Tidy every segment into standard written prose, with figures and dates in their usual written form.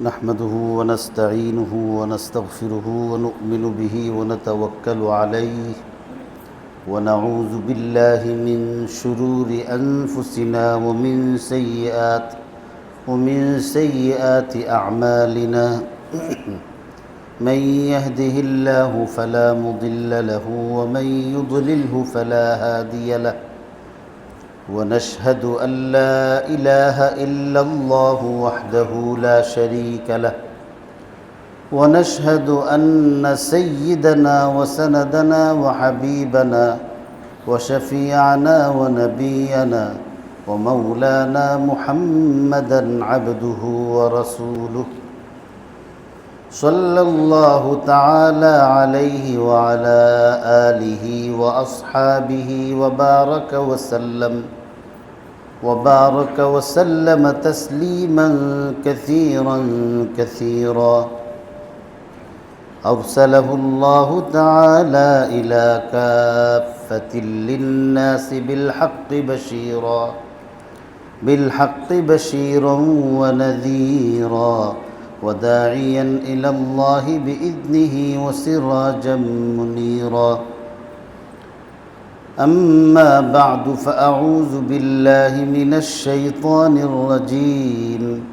نحمده ونستعينه ونستغفره ونؤمن به ونتوكل عليه ونعوذ بالله من شرور أنفسنا ومن سيئات أعمالنا من يهده الله فلا مضل له ومن يضلله فلا هادي له ونشهد أن لا إله إلا الله وحده لا شريك له ونشهد أن سيدنا وسندنا وحبيبنا وشفيعنا ونبينا ومولانا محمدا عبده ورسوله صلى الله تعالى عليه وعلى آله وأصحابه وبارك وسلم تسليما كثيرا كثيرا أرسله الله تعالى إلى كافة للناس بالحق بشيرا ونذيرا وداعيا إلى الله بإذنه وسراجا منيرا أما بعد فأعوذ بالله من الشيطان الرجيم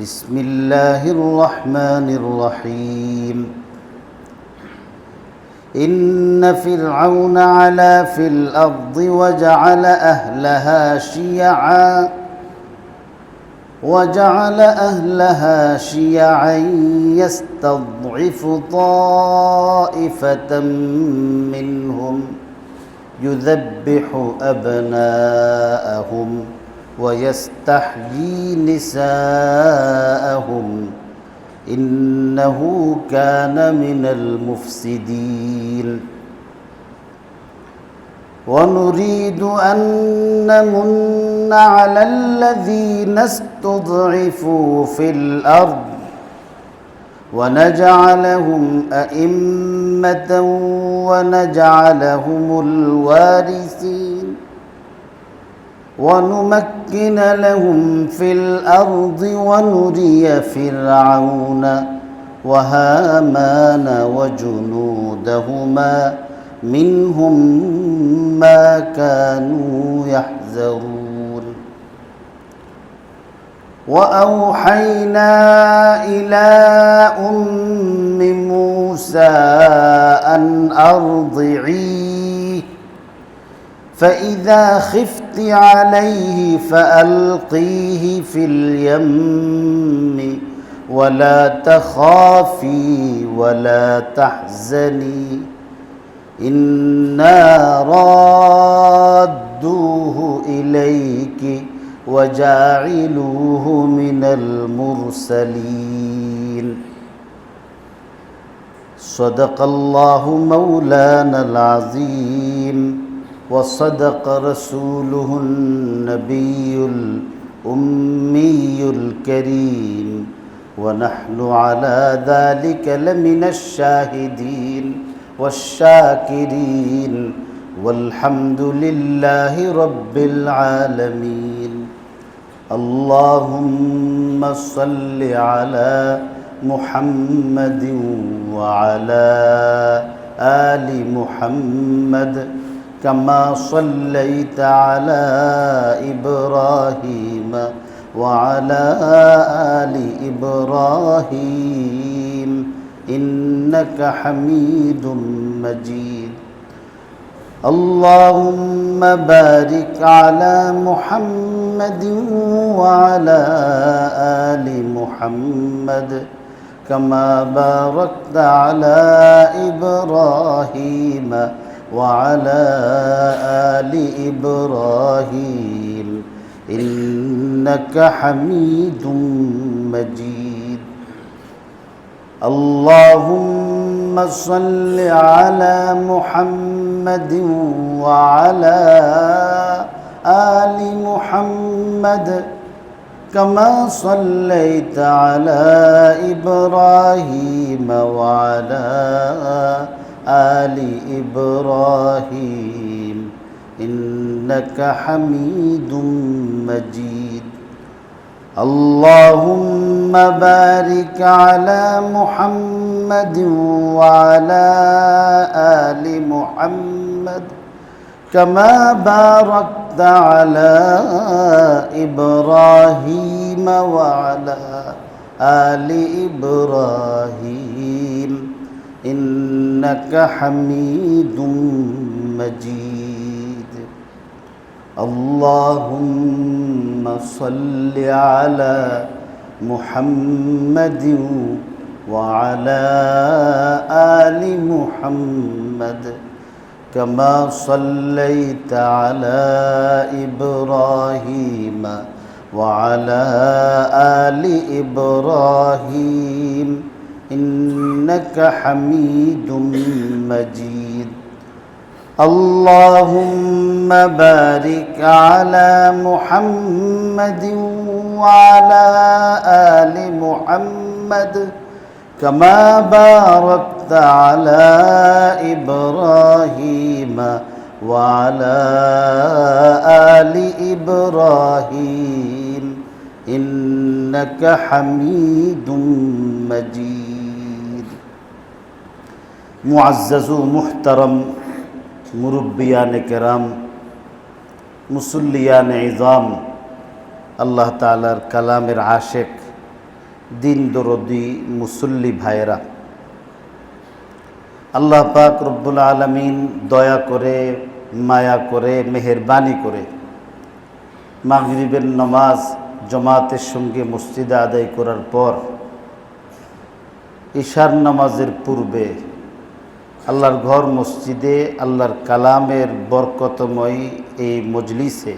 بسم الله الرحمن الرحيم إن فرعون علا في الأرض وجعل أهلها شيعا يستضعف طائفة منهم يذبح أبناءهم ويستحيي نساءهم إنه كان من المفسدين ونريد أن نمن على الذين استضعفوا في الأرض ونجعلهم أئمة ونجعلهم الوارثين ونمكن لهم في الأرض ونري فرعون وهامان وجنودهما منهم ما كانوا يحذرون وأوحينا إلى أم موسى أن أرضعيه فإذا خفت عليه فألقيه في اليم ولا تخافي ولا تحزني إنا رادوه إليك وجاعلوه من المرسلين صدق الله مولانا العظيم وصدق رسوله النبي الأمي الكريم ونحن على ذلك لمن الشاهدين والشاكرين والحمد لله رب العالمين اللهم صل على محمد وعلى آل محمد كما صليت على إبراهيم وعلى آل إبراهيم إنك حميد مجيد اللهم بارك على محمد وعلى آل محمد كما باركت على إبراهيم وعلى آل إبراهيم إنك حميد مجيد اللهم صل على محمد وعلى آل محمد كما صليت على إبراهيم وعلى آل إبراهيم إنك حميد مجيد اللهم بارك على محمد وعلى آل محمد كما باركت على إبراهيم وعلى آل إبراهيم إنك حميد مجيد اللهم صل على محمد وعلى آل محمد كما صليت على إبراهيم وعلى آل إبراهيم إنك حميد مجيد اللهم بارك على محمد وعلى آل محمد كما باركت على إبراهيم وعلى آل إبراهيم إنك حميد مجيد معزز محترم মুরব্বিয়ান কেরাম, মুসল্লিয়ান ইজাম, আল্লাহ তাআলার কালামের আশেক, দিন দরদি মুসল্লি ভাইয়েরা, আল্লাহ পাক রব্বুল আলামিন দয়া করে, মায়া করে, মেহেরবানি করে মাগরিবের নামাজ জামাতের সঙ্গে মসজিদে আদায় করার পর ইশার নামাজের পূর্বে আল্লাহর ঘর মসজিদে আল্লাহর কালামের বরকতময় এই মজলিসে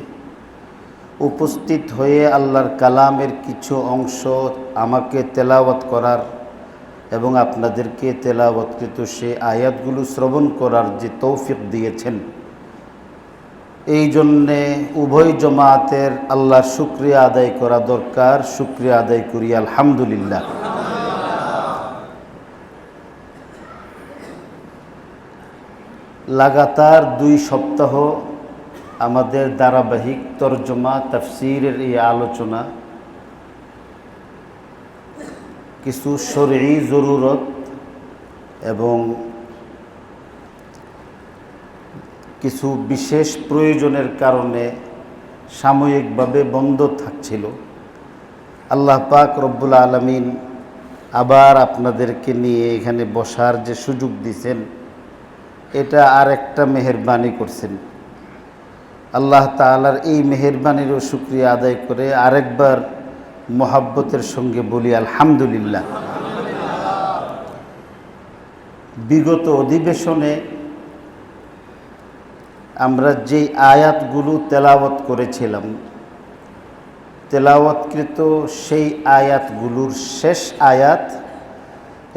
উপস্থিত হয়ে আল্লাহর কালামের কিছু অংশ আমাকে তেলাওয়াত করার এবং আপনাদেরকে তেলাওয়াতকৃত সে আয়াতগুলো শ্রবণ করার যে তৌফিক দিয়েছেন, এই জন্যে উভয় জামাতের আল্লাহর শুকরিয়া আদায় করা দরকার। শুকরিয়া আদায় করি আলহামদুলিল্লাহ। লাগাতার 2 সপ্তাহ আমাদের ধারাবাহিক তরজমা তাফসীরের এই আলোচনা কিছু শরঈ জরুরত এবং কিছু বিশেষ প্রয়োজনের কারণে সাময়িকভাবে বন্ধ থাকছিল। আল্লাহ পাক রব্বুল আলামিন আবার আপনাদেরকে নিয়ে এখানে বসার যে সুযোগ দিয়েছেন, এটা আর একটা মেহেরবানি করছেন। আল্লাহ তাআলার এই মেহেরবানিরও শুকরিয়া আদায় করে আরেকবার মোহাব্বতের সঙ্গে বলি আলহামদুলিল্লাহ। বিগত অধিবেশনে আমরা যেই আয়াতগুলো তেলাওয়াত করেছিলাম, তেলাওয়াতকৃত সেই আয়াতগুলোর শেষ আয়াত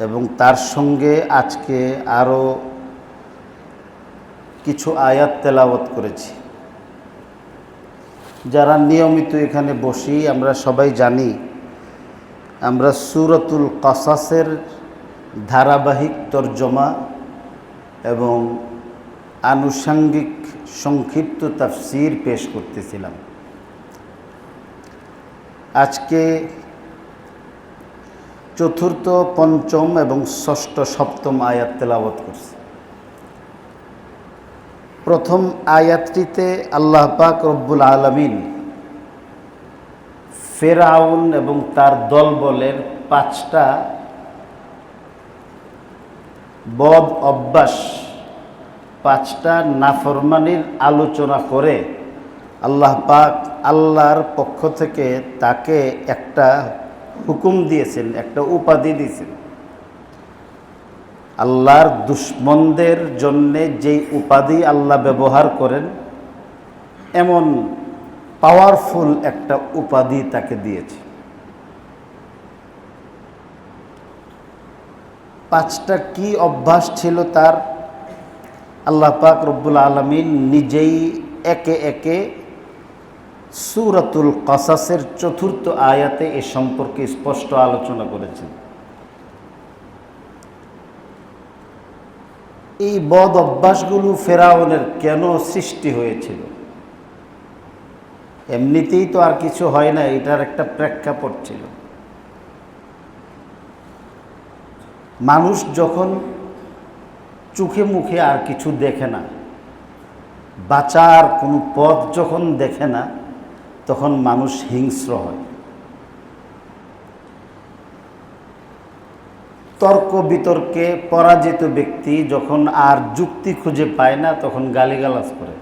এবং তার সঙ্গে আজকে আরও কিছু আয়াত তেলাওয়াত করেছি। যারা নিয়মিত এখানে বসি আমরা সবাই জানি, আমরা সূরাতুল কাসাসের ধারাবাহিক তরজমা এবং আনুষঙ্গিক সংক্ষিপ্ত তাফসীর পেশ করতেছিলাম। আজকে চতুর্থ, পঞ্চম এবং ষষ্ঠ, সপ্তম আয়াত তেলাওয়াত করছি। প্রথম আয়াতটিতে আল্লাহ পাক রব্বুল আলামিন ফেরাউন এবং তার দলবলের 5টা বদ অভ্যাস, 5টা নাফরমানির আলোচনা করে আল্লাহ পাক আল্লাহর পক্ষ থেকে তাকে একটা হুকুম দিয়েছেন, একটা উপাধি দিয়েছেন। আল্লাহর দুশমনদের জন্যে যেই উপাধি আল্লাহ ব্যবহার করেন, এমন পাওয়ারফুল একটা উপাধি তাকে দিয়েছে। 5টা কি অভ্যাস ছিল তার, আল্লাহ পাক রব্বুল আলামিন নিজেই একে একে সূরাতুল কাসাসের 4th আয়াতে এ সম্পর্কে স্পষ্ট আলোচনা করেছেন। এই বদ অভ্যাসগুলো ফেরাউনের কেন সৃষ্টি হয়েছিল, এমনিতেই তো আর কিছু হয় না, এটার একটা প্রেক্ষাপট ছিল। মানুষ যখন চোখে মুখে আর কিছু দেখে না, বাঁচার কোনো পথ যখন দেখে না, তখন মানুষ হিংস্র হয়। তর্ক বিতর্কে পরাজিত ব্যক্তি যখন আর যুক্তি খুঁজে পায় না, তখন গালিগালাজ করে।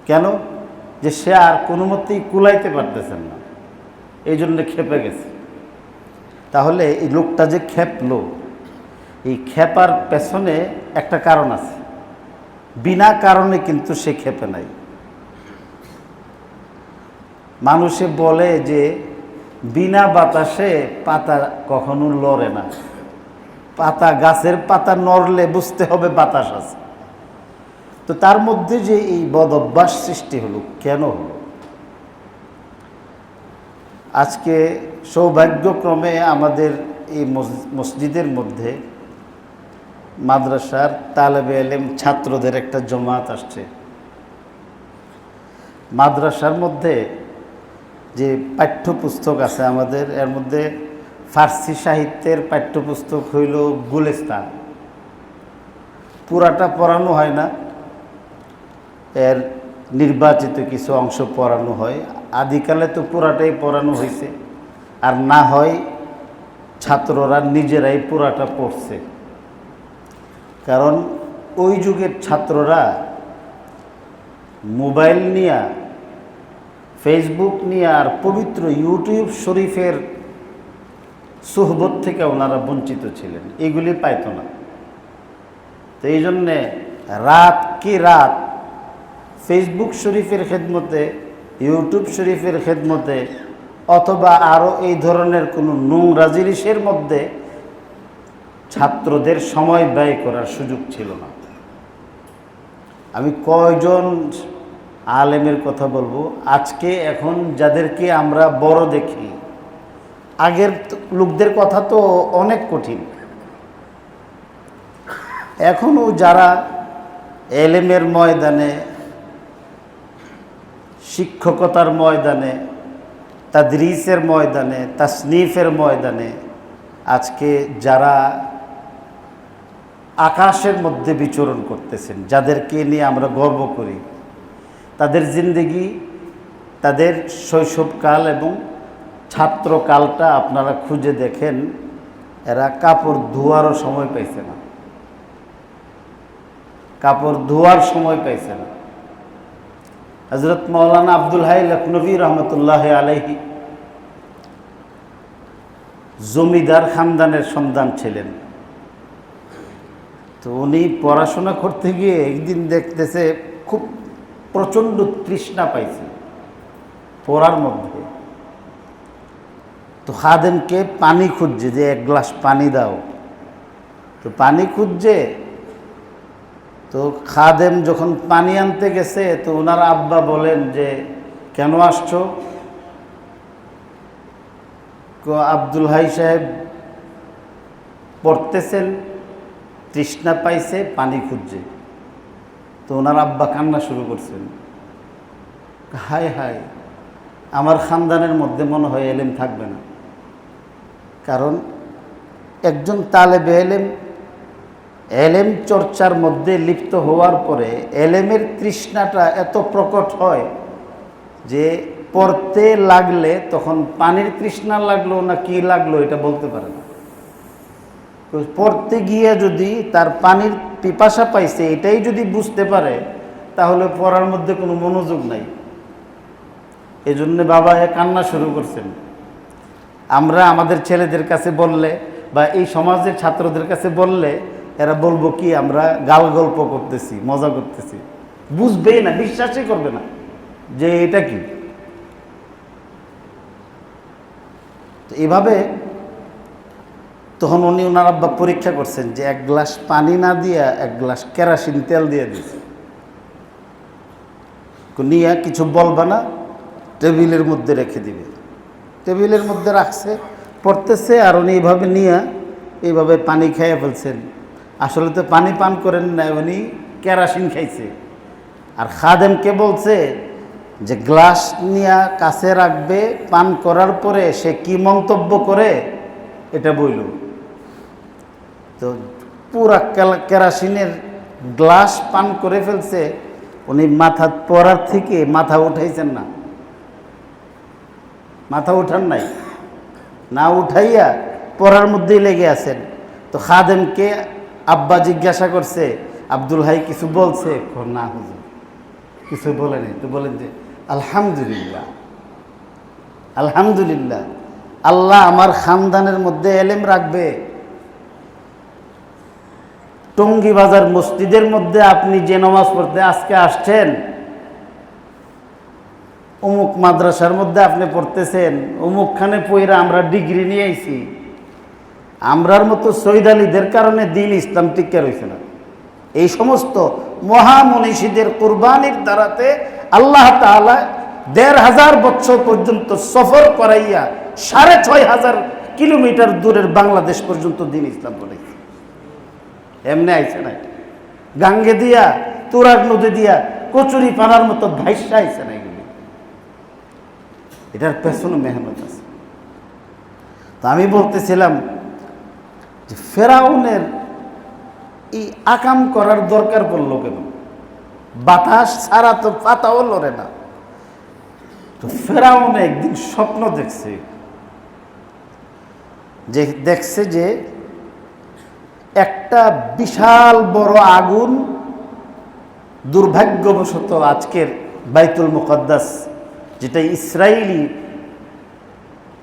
কেন? যে সে আর কোনো মতেই কুলাইতে পারতেছেন না, এই জন্য ক্ষেপে গেছে। তাহলে এই লোকটা যে ক্ষেপলো, এই ক্ষেপার পেছনে একটা কারণ আছে, বিনা কারণে কিন্তু সে ক্ষেপে নাই। মানুষে বলে যে বিনা বাতাসে পাতা কখনো লড়ে না। পাতা, গাছের পাতা নড়লে বুঝতে হবে বাতাস আছে। তো তার মধ্যে যে এই বদ অভ্যাস সৃষ্টি হলো, কেন হলো? আজকে সৌভাগ্যক্রমে আমাদের এই মসজিদের মধ্যে মাদ্রাসার তালেবে এলেম ছাত্রদের একটা জমাত আসছে। মাদ্রাসার মধ্যে যে পাঠ্যপুস্তক আছে আমাদের, এর মধ্যে ফার্সি সাহিত্যের পাঠ্যপুস্তক হইল গুলিস্তান। পুরাটা পড়ানো হয় না, এর নির্বাচিত কিছু অংশ পড়ানো হয়। আদিকালে তো পুরাটাই পড়ানো হয়েছে, আর না হয় ছাত্ররা নিজেরাই পুরাটা পড়ছে। কারণ ওই যুগের ছাত্ররা মোবাইল নিয়ে, ফেসবুক নিয়ে আর পবিত্র ইউটিউব শরীফের সুহবত থেকে ওনারা বঞ্চিত ছিলেন, এগুলি পাইত না। তো এই জন্যে রাত কি রাত ফেসবুক শরীফের খেদমতে, ইউটিউব শরীফের খেদমতে, অথবা আরও এই ধরনের কোনো নোংরা জিনিসের মধ্যে ছাত্রদের সময় ব্যয় করার সুযোগ ছিল না। আমি কয়জন আলেমের কথা বলবো আজকে, এখন যাদেরকে আমরা বড় দেখি, আগের লোকদের কথা তো অনেক কঠিন। এখনও যারা এলেমের ময়দানে, শিক্ষকতার ময়দানে, তাদরিসের ময়দানে, তাসনিফের ময়দানে আজকে যারা আকাশের মধ্যে বিচরণ করতেছেন, যাদেরকে নিয়ে আমরা গর্ব করি, তাদের জিন্দেগি, তাদের শৈশবকাল এবং ছাত্রকালটা আপনারা খুঁজে দেখেন, এরা কাপড় ধোয়ারও সময় পাইছে না, কাপড় ধোয়ার সময় পাইছে না। হযরত মাওলানা আব্দুল হাই লখনভী রহমতুল্লাহ আলাইহি জমিদার খানদানের সন্তান ছিলেন। তো উনি পড়াশোনা করতে গিয়ে একদিন দেখতেছে খুব প্রচণ্ড তৃষ্ণা পাইছে পড়ার মধ্যে। তো খাদেমকে পানি খুঁজছে, যে এক গ্লাস পানি দাও। তো পানি খুঁজছে, তো খাদেম যখন পানি আনতে গেছে, তো ওনার আব্বা বলেন যে কেন আসছো? আব্দুল হাই সাহেব পড়তেছেন, তৃষ্ণা পাইছে, পানি খুঁজছে। তো ওনার আব্বা কান্না শুরু করছেন, হায় হায়, আমার খানদানের মধ্যে মনে হয় এলেম থাকবে না। কারণ একজন তালেবে এলেম এলেম চর্চার মধ্যে লিপ্ত হওয়ার পরে এলেমের তৃষ্ণাটা এত প্রকট হয় যে পড়তে লাগলে তখন পানির তৃষ্ণা লাগলো না কি লাগলো এটা বলতে পারে না। পড়তে গিয়ে যদি তার পানির পিপাসা পাইছে এটাই যদি বুঝতে পারে, তাহলে পড়ার মধ্যে কোনো মনোযোগ নাই। এজন্য বাবা কান্না শুরু করছেন। আমরা আমাদের ছেলেদের কাছে বললে বা এই সমাজের ছাত্রদের কাছে বললে এরা বলবো কি আমরা গাল গল্প করতেছি, মজা করতেছি, বুঝবেই না, বিশ্বাসই করবে না যে এটা কি। তো এভাবে তখন উনি ওনার আব্বা পরীক্ষা করছেন যে এক গ্লাস পানি না দিয়া এক গ্লাস কেরাসিন তেল দিয়ে দিয়েছে। নিয়ে কিছু বলবা না, টেবিলের মধ্যে রেখে দিবে। টেবিলের মধ্যে রাখছে, পড়তেছে, আর উনি এইভাবে নিয়ে এইভাবে পানি খাইয়ে ফেলছেন। আসলে তো পানি পান করেন না, উনি কেরাসিন খাইছে। আর খাদেমকে বলছে যে গ্লাস নিয়ে কাছে রাখবে, পান করার পরে সে কি মন্তব্য করে এটা বইল। তো পুরা কেরাসিনের গ্লাস পান করে ফেলছে, উনি মাথা পড়ার থেকে মাথা উঠাইছেন না, মাথা উঠান নাই, না উঠাইয়া পড়ার মধ্যেই লেগে আছেন। তো খাদেমকে আব্বা জিজ্ঞাসা করছে, আব্দুল হাই কিছু বলছে? না হুজুর কিছু বলেনি। তো বলেন যে আলহামদুলিল্লাহ, আলহামদুলিল্লাহ, আল্লাহ আমার খানদানের মধ্যে এলেম রাখবে। টঙ্গী বাজার মসজিদের মধ্যে আপনি যে নামাজ পড়তে আজকে আসছেন, অমুক মাদ্রাসার মধ্যে আপনি পড়তেছেন, অমুকখানে পইরা আমরা ডিগ্রি নিয়ে আইছি। আমরার মতো সৈয়দ আলীদের কারণে দিন ইসলাম টিকে রয়েছে না। এই সমস্ত মহামনীষীদের কুরবানির দ্বারাতে আল্লাহ তাআলা ১৫০০ বছর পর্যন্ত সফর করাইয়া ৬৫০০ কিলোমিটার দূরের বাংলাদেশ পর্যন্ত দিন ইসলাম পড়েছে। এমনি আইছে না, গাঙ্গে দিয়া তুরাগ নদী দিয়া কচুরি পানার মতো ভাইসা আইছে না। এগুলি এটার পেছনে মেহনত আছে। তো আমি বলতেছিলাম যে ফেরাউনের এই আকাম করার দরকার পড়লো কেন? বাতাস ছাড়া তো পাতাও লড়ে না। তো ফেরাউন একদিন স্বপ্ন দেখছে যে একটা বিশাল বড় আগুন দুর্ভাগ্যবশত আজকের বাইতুল মুকদ্দাস, যেটা ইসরায়েলি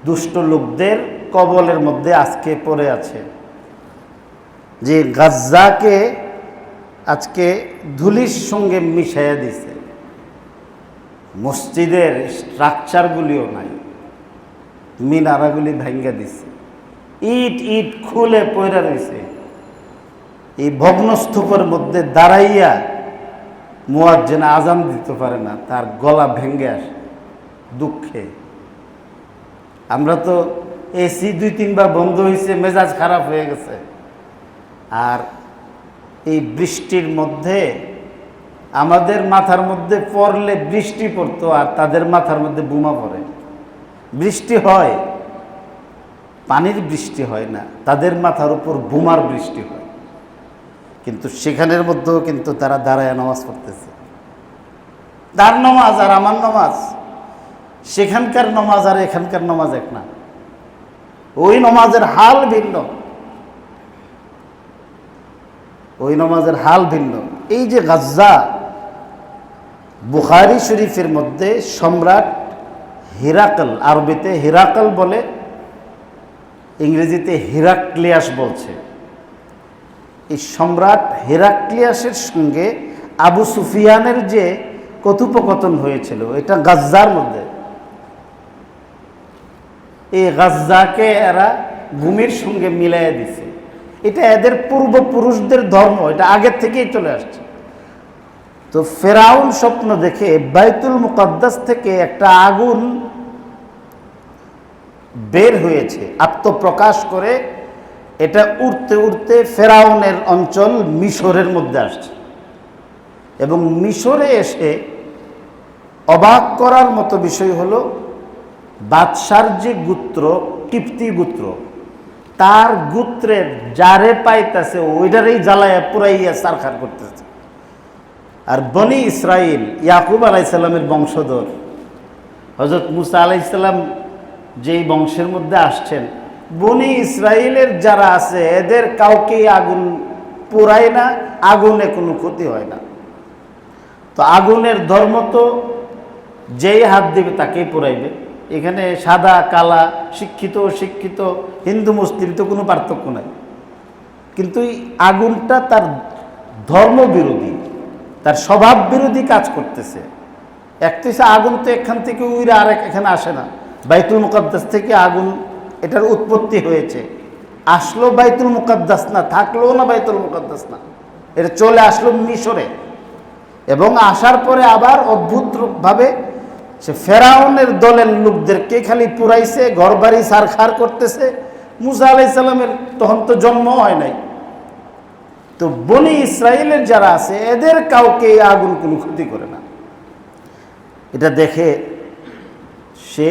দুষ্ট লোকদের কবলের মধ্যে আজকে পড়ে আছে, যে গাজ্জাকে আজকে ধুলির সঙ্গে মিশাইয়া দিছে। মসজিদের স্ট্রাকচারগুলিও নাই, মিনারাগুলি ভাঙ্গা দিছে, ইট ইট খুলে পড়ে রয়েছে। এই ভগ্নস্তূপের মধ্যে দাঁড়াইয়া মুয়াজ্জিন আজান দিতে পারে না, তার গলা ভেঙ্গে আসে দুঃখে। আমরা তো এসি ২-৩ বার বন্ধ হয়েছে, মেজাজ খারাপ হয়ে গেছে। আর এই বৃষ্টির মধ্যে আমাদের মাথার মধ্যে পড়লে বৃষ্টি পড়তো, আর তাদের মাথার মধ্যে বোমা পড়ে। বৃষ্টি হয়, পানির বৃষ্টি হয় না, তাদের মাথার উপর বোমার বৃষ্টি হয়। কিন্তু সেখানের মধ্যেও কিন্তু তারা দাঁড়ায় নামাজ পড়তেছে। তার নামাজ আর আমার নামাজ, সেখানকার নামাজ আর এখানকার নামাজ এক না। ওই নামাজের হাল ভিন্ন, ওই নামাজের হাল ভিন্ন। এই যে গাজ্জা, বুখারী শরীফের মধ্যে সম্রাট হিরাকল, আরবিতে হিরাকল বলে, ইংরেজিতে হিরাক্লিয়াস বলছে। এই সম্রাট হিরাক্লিয়াসের সঙ্গে আবু সুফিয়ানের যে কথোপকথন হয়েছিল, এটা গাজ্জার মধ্যে। এই গাজ্জাকে এরা ভূমির সঙ্গে মিলাইয়া দিছে। এটা এদের পূর্বপুরুষদের ধর্ম, এটা আগের থেকেই চলে আসছে। তো ফেরাউন স্বপ্ন দেখে বাইতুল মুকদ্দাস থেকে একটা আগুন বের হয়েছে, আত্মপ্রকাশ করে। এটা উড়তে উড়তে ফেরাউনের অঞ্চল মিশরের মধ্যে আসছে, এবং মিশরে এসে অবাক করার মতো বিষয় হলো, বাদশার যে গোত্র, কিপ্তি গোত্র, তার গোত্রের যারে পাইতেছে ওইটারেই জ্বালাইয়া পুরাইয়া সারখার করতেছে। আর বনি ইসরাইল, ইয়াকুব আলাইসাল্লামের বংশধর, হযরত মুসা আলাইসাল্লাম যেই বংশের মধ্যে আসছেন, বনি ইসরাইলের যারা আছে এদের কাউকেই আগুন পোড়ায় না, আগুনে কোনো ক্ষতি হয় না। তো আগুনের ধর্ম তো যেই হাত দিবে তাকেই পোড়াইবে। এখানে সাদা কালা, শিক্ষিত অশিক্ষিত, হিন্দু মুসলিম তো কোনো পার্থক্য নাই। কিন্তু এই আগুনটা তার ধর্ম বিরোধী, তার স্বভাব বিরোধী কাজ করতেছে। একটা আগুন তো এখান থেকে উইরা আরেক এখানে আসে না, বাইতুল মুকদ্দাস থেকে আগুন, এটার উৎপত্তি হয়েছে। আসলো বাইতুল মুকদ্দাস না, থাকলো না বাইতুল মুকদ্দাস না, এটা চলে আসলো মিশরে। এবং আসার পরে আবার অদ্ভুতভাবে সে ফেরাউনের দলের লোকদেরকে খালি পুরাইছে, ঘরবাড়ি সারখার করতেছে। মুসা আলাইহিস সালামের তখন তো জন্ম হয় নাই, তো বনি ইসরায়েলের যারা আছে এদের কাউকে এই আগুন কোনো ক্ষতি করে না। এটা দেখে সে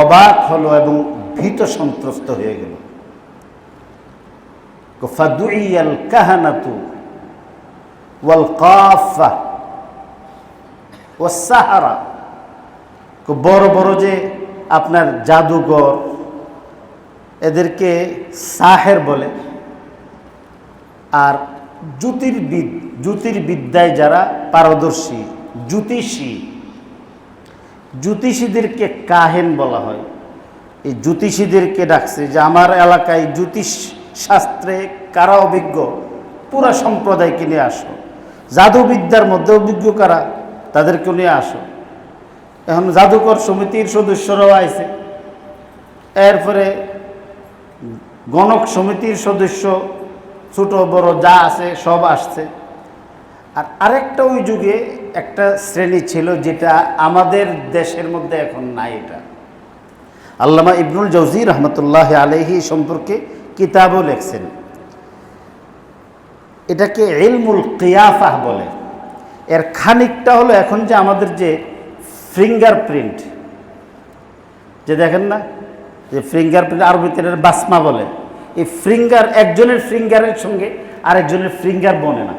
অবাক হলো এবং ভীত সন্ত্রস্ত হয়ে গেল। ফাদুইয়াল কাহানাতু ওয়াল কাফা ওয়াস সাহারা, বড় বড় যে আপনার জাদুঘর, এদেরকে সাহের বলে, আর জ্যোতির্বিদ্যায় যারা পারদর্শী, জ্যোতিষীদেরকে কাহেন বলা হয়। এই জ্যোতিষীদেরকে ডাকছে যে আমার এলাকায় জ্যোতিষ শাস্ত্রে কারা অভিজ্ঞ, পুরা সম্প্রদায়কে নিয়ে আসো। জাদুবিদ্যার মধ্যে অভিজ্ঞ কারা, তাদেরকে নিয়ে আসো। এখন জাদুকর সমিতির সদস্যরাও আইছে, এরপরে গণক সমিতির সদস্য ছোট বড় যা আছে সব আসছে। আর আরেকটা ওই যুগে একটা শ্রেণী ছিল যেটা আমাদের দেশের মধ্যে এখন নাই। এটা আল্লামা ইবনুল জৌজি রহমতুল্লাহ আলাইহি সম্পর্কে কিতাবও লেখছেন। এটাকে ইলমুল কিয়াফাহ বলে। এর খানিকটা হলো এখন যে আমাদের যে ফিঙ্গারপ্রিন্ট, যে দেখেন না যে ফিঙ্গারপ্রিন্ট, আরবিতে বাসমা বলে। এই ফিঙ্গার, একজনের ফিঙ্গারের সঙ্গে আরেকজনের ফিঙ্গার বনে না।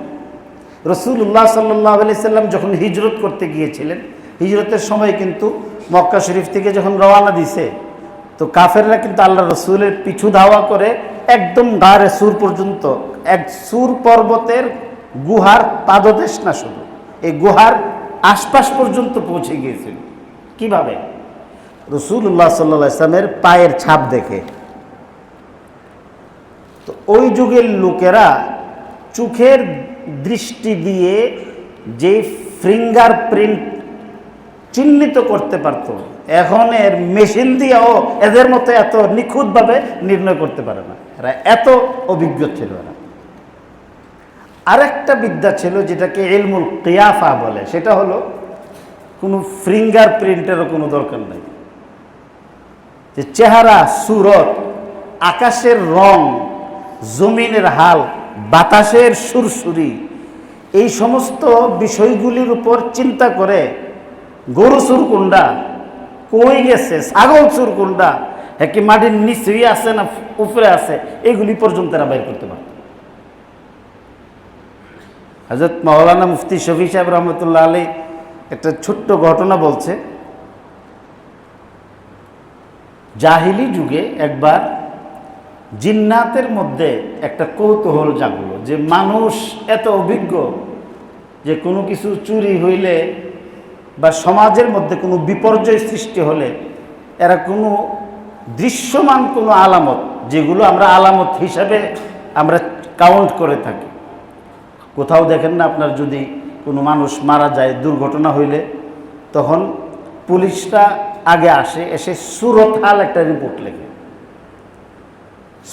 রাসূলুল্লাহ সাল্লাল্লাহু আলাইহি সাল্লাম যখন হিজরত করতে গিয়েছিলেন, হিজরতের সময় কিন্তু মক্কা শরীফ থেকে যখন রওয়ানা দিছে, তো কাফেররা কিন্তু আল্লাহ রসুলের পিছু ধাওয়া করে একদম গারে সুর পর্যন্ত, এক সুর পর্বতের গুহার পাদদেশ না, শুধু এই গুহার আশপাশ পর্যন্ত পৌঁছে গিয়েছিল। কিভাবে? রাসূলুল্লাহ সাল্লাল্লাহু আলাইহি ওয়াসাল্লামের পায়ের ছাপ দেখে। তো ওই যুগের লোকেরা চোখের দৃষ্টি দিয়ে যে ফিঙ্গারপ্রিন্ট চিহ্নিত করতে পারত, এখন এর মেশিন দিয়েও এদের মতো এত নিখুঁতভাবে নির্ণয় করতে পারে না। এরা এত অভিজ্ঞ ছিল। এরা আরেকটা বিদ্যা ছিল যেটাকে ইলমুল কিয়াফা বলে। সেটা হলো কোনো ফিঙ্গারপ্রিন্টেরও কোনো দরকার নেই, যে চেহারা, সুরত, আকাশের রং, জমিনের হাল, বাতাসের সুরসুরি, এই সমস্ত বিষয়গুলির উপর চিন্তা করে গরু চুর কোনটা, কই গেছে, ছাগল চুর কোনটা, হ্যাঁ কি মাটির নিচেই আছে না উপরে আছে, এইগুলি পর্যন্ত এরা বের করতে পারত। হযরত মাওলানা মুফতি শফি সাহেব রহমতুল্লাহ আলাইহি একটা ছোট্ট ঘটনা বলছে। জাহিলি যুগে একবার জিন্নাতের মধ্যে একটা কৌতূহল জাগলো যে মানুষ এত অভিজ্ঞ যে কোনো কিছু চুরি হইলে বা সমাজের মধ্যে কোনো বিপর্যয় সৃষ্টি হলে এরা কোনো দৃশ্যমান কোনো আলামত, যেগুলো আমরা আলামত হিসাবে আমরা কাউন্ট করে থাকি। কোথাও দেখেন না আপনার, যদি কোনো মানুষ মারা যায়, দুর্ঘটনা হইলে, তখন পুলিশরা আগে আসে, এসে সুরতহাল একটা রিপোর্ট লেখে,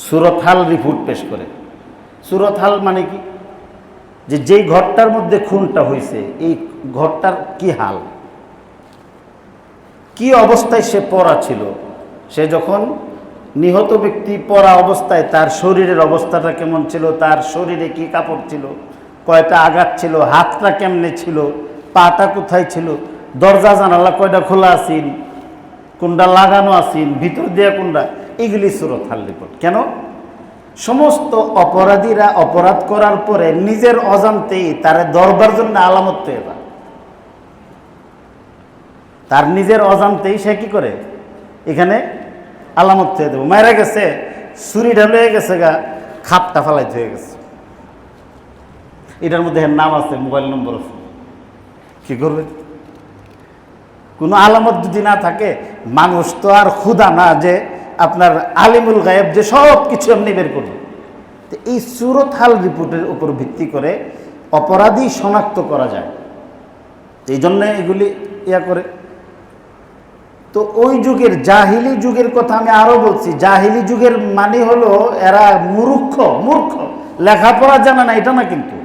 সুরতহাল রিপোর্ট পেশ করে। সুরতহাল মানে কি? যে যেই ঘরটার মধ্যে খুনটা হয়েছে এই ঘরটার কি হাল, কি অবস্থায় সে পড়া ছিল, সে যখন নিহত ব্যক্তি পড়া অবস্থায় তার শরীরের অবস্থাটা কেমন ছিল, তার শরীরে কি কাপড় ছিল, কয়টা আঘাত ছিল, হাতটা কেমনে ছিল, পাটা কোথায় ছিল, দরজা জানালা কয়টা খোলা আছেন, কোনটা লাগানো আছেন, ভিতর দিয়ে কোনটা, এগুলি সুরতহাল রিপোর্ট। কেন? সমস্ত অপরাধীরা অপরাধ করার পরে নিজের অজান্তেই তার দরবার জন্য আলামত পেয়ে যায়। তার নিজের অজান্তেই সে কি করে, এখানে আলামত পেয়ে দেবো। মায়েরা গেছে, ছুরিটা লয়ে গেছে গা, খাপটা ফালাইতে হয়ে গেছে, এটার মধ্যে নাম আছে, মোবাইল নম্বর আছে, কি করবে? কোনো আলামত যদি না থাকে, মানুষ তো আর ক্ষুধা না যে আপনার আলিমুল গায়েব যে সব কিছু এমনি বের করবে। তো এই সুরতহাল রিপোর্টের উপর ভিত্তি করে অপরাধী শনাক্ত করা যায়, এই জন্য এগুলি ইয়া করে। তো ওই যুগের জাহিলি যুগের কথা আমি আরো বলছি। জাহিলি যুগের মানে হলো এরা মূর্খ, লেখাপড়া জানে না, এটা না। কিন্তু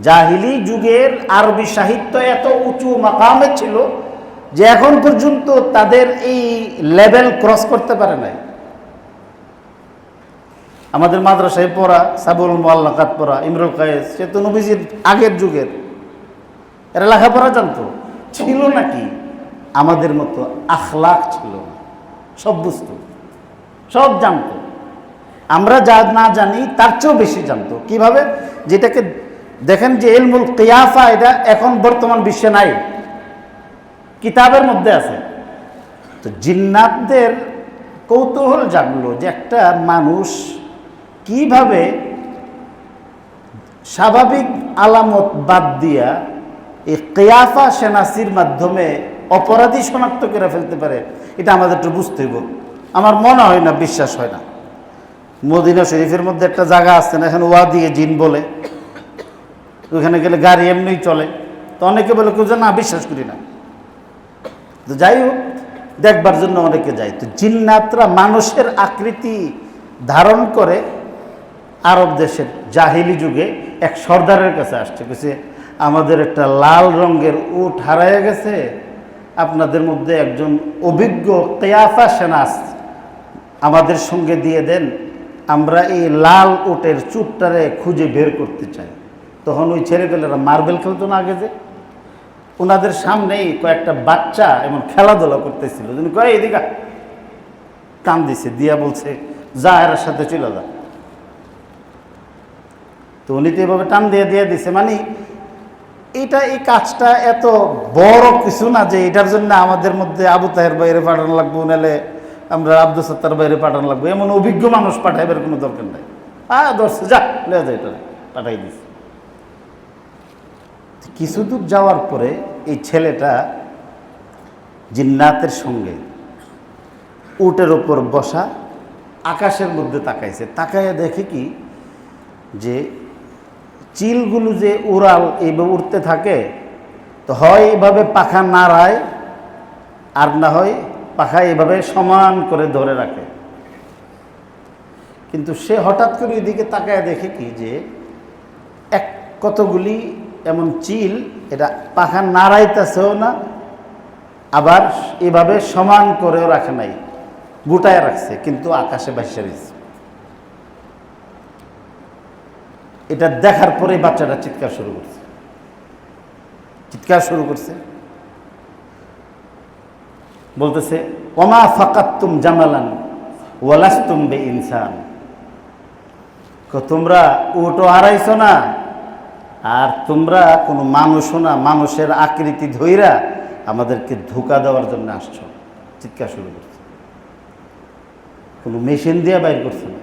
জাহিলি যুগের আরবি সাহিত্য এত উঁচু মাকামে ছিল যে এখন পর্যন্ত তাদের এই লেভেল ক্রস করতে পারে নাই। আমাদের মাদ্রাসায় পড়া সাবুল মুআল্লাকাত পড়া ইমরুল কায়েস, সে তো নবীজির আগের যুগের। এরা লেখাপড়া জানতো? ছিল নাকি? আমাদের মতো আখলাক ছিল না, সব বুঝতো, সব জানতো। আমরা যা না জানি তার চেয়েও বেশি জানতো। কিভাবে? যেটাকে দেখেন যে ইলমুল কিয়াফা, এটা এখন বর্তমান বিশ্বে নাই, কিতাবের মধ্যে আছে। তো জিন্নাতদের কৌতূহল জাগলো যে একটা মানুষ কিভাবে স্বাভাবিক আলামত বাদ দিয়া এই কিয়াফা সেনাসির মাধ্যমে অপরাধী শনাক্ত করে ফেলতে পারে, এটা আমাদের একটু বুঝতে হইব। আমার মনে হয় না, বিশ্বাস হয় না। মদিনা শরীফের মধ্যে একটা জায়গা আছে না, এখানে ওয়া দিয়ে জিন বলে, ওইখানে গেলে গাড়ি এমনি চলে। তো অনেকে বলে কেউ না, বিশ্বাস করি না। তো যাই হোক, দেখবার জন্য অনেকে যায়। তো জিন্নাতরা মানুষের আকৃতি ধারণ করে আরব দেশের জাহিলি যুগে এক সর্দারের কাছে আসছে, বলছে আমাদের একটা লাল রঙের উট হারাইয়া গেছে, আপনাদের মধ্যে একজন অভিজ্ঞ কিয়াফা সেনাস আমাদের সঙ্গে দিয়ে দেন, আমরা এই লাল উটের চুটটারে খুঁজে বের করতে চাই। তখন ওই ছেলেপেলেরা মার্বেল খেলতো না আগে, যে ওনাদের সামনেই কয়েকটা বাচ্চা এমন খেলাধুলা করতেছিল, কয় এদিকে কান দিছে, দিয়া বলছে যা এর সাথে চলে যা। তো উনি তো এভাবে টান দিয়ে দিয়ে দিছে, মানে এটা, এই কাজটা এত বড় কিছু না যে এটার জন্য আমাদের মধ্যে আবু তাহের বাইরে পাঠানো লাগবো, নাহলে আমরা আব্দুল সত্তার বাইরে পাঠানো লাগবো, এমন অভিজ্ঞ মানুষ পাঠাইবার কোনো দরকার নাই। দর্শক যা লেয়া যায়, এটা পাঠাই দিছে। কিছু দূর যাওয়ার পরে এই ছেলেটা জিন্নাতের সঙ্গে উটের ওপর বসা আকাশের মধ্যে তাকাইছে। তাকাইয়া দেখে কি যে চিলগুলো যে উড়াল এইভাবে উঠতে থাকে, তো হয় এইভাবে পাখা নাড়ায়, আর না হয় পাখা এইভাবে সমান করে ধরে রাখে। কিন্তু সে হঠাৎ করে ওইদিকে তাকায় দেখে কি যে কতগুলি এমন চিল, এটা পাখা নাড়াইতেছেও না, আবার এভাবে সমান করেও রাখে নাই, গুটায় রাখছে, কিন্তু আকাশে ভাসিয়ে দিচ্ছে। এটা দেখার পরে বাচ্চাটা চিৎকার শুরু করছে, বলতেছে ওমা ফাকাতুম জামালান ওয়ালাস্তুম বেইনসান, তোমরা উটও হারাইছো না, আর তোমরা কোনো মানুষও না, মানুষের আকৃতি ধইরা আমাদেরকে ধোঁকা দেওয়ার জন্য আসছো। চিৎকার শুরু করছে, কোনো মেশিন দিয়ে বাইর করছে না।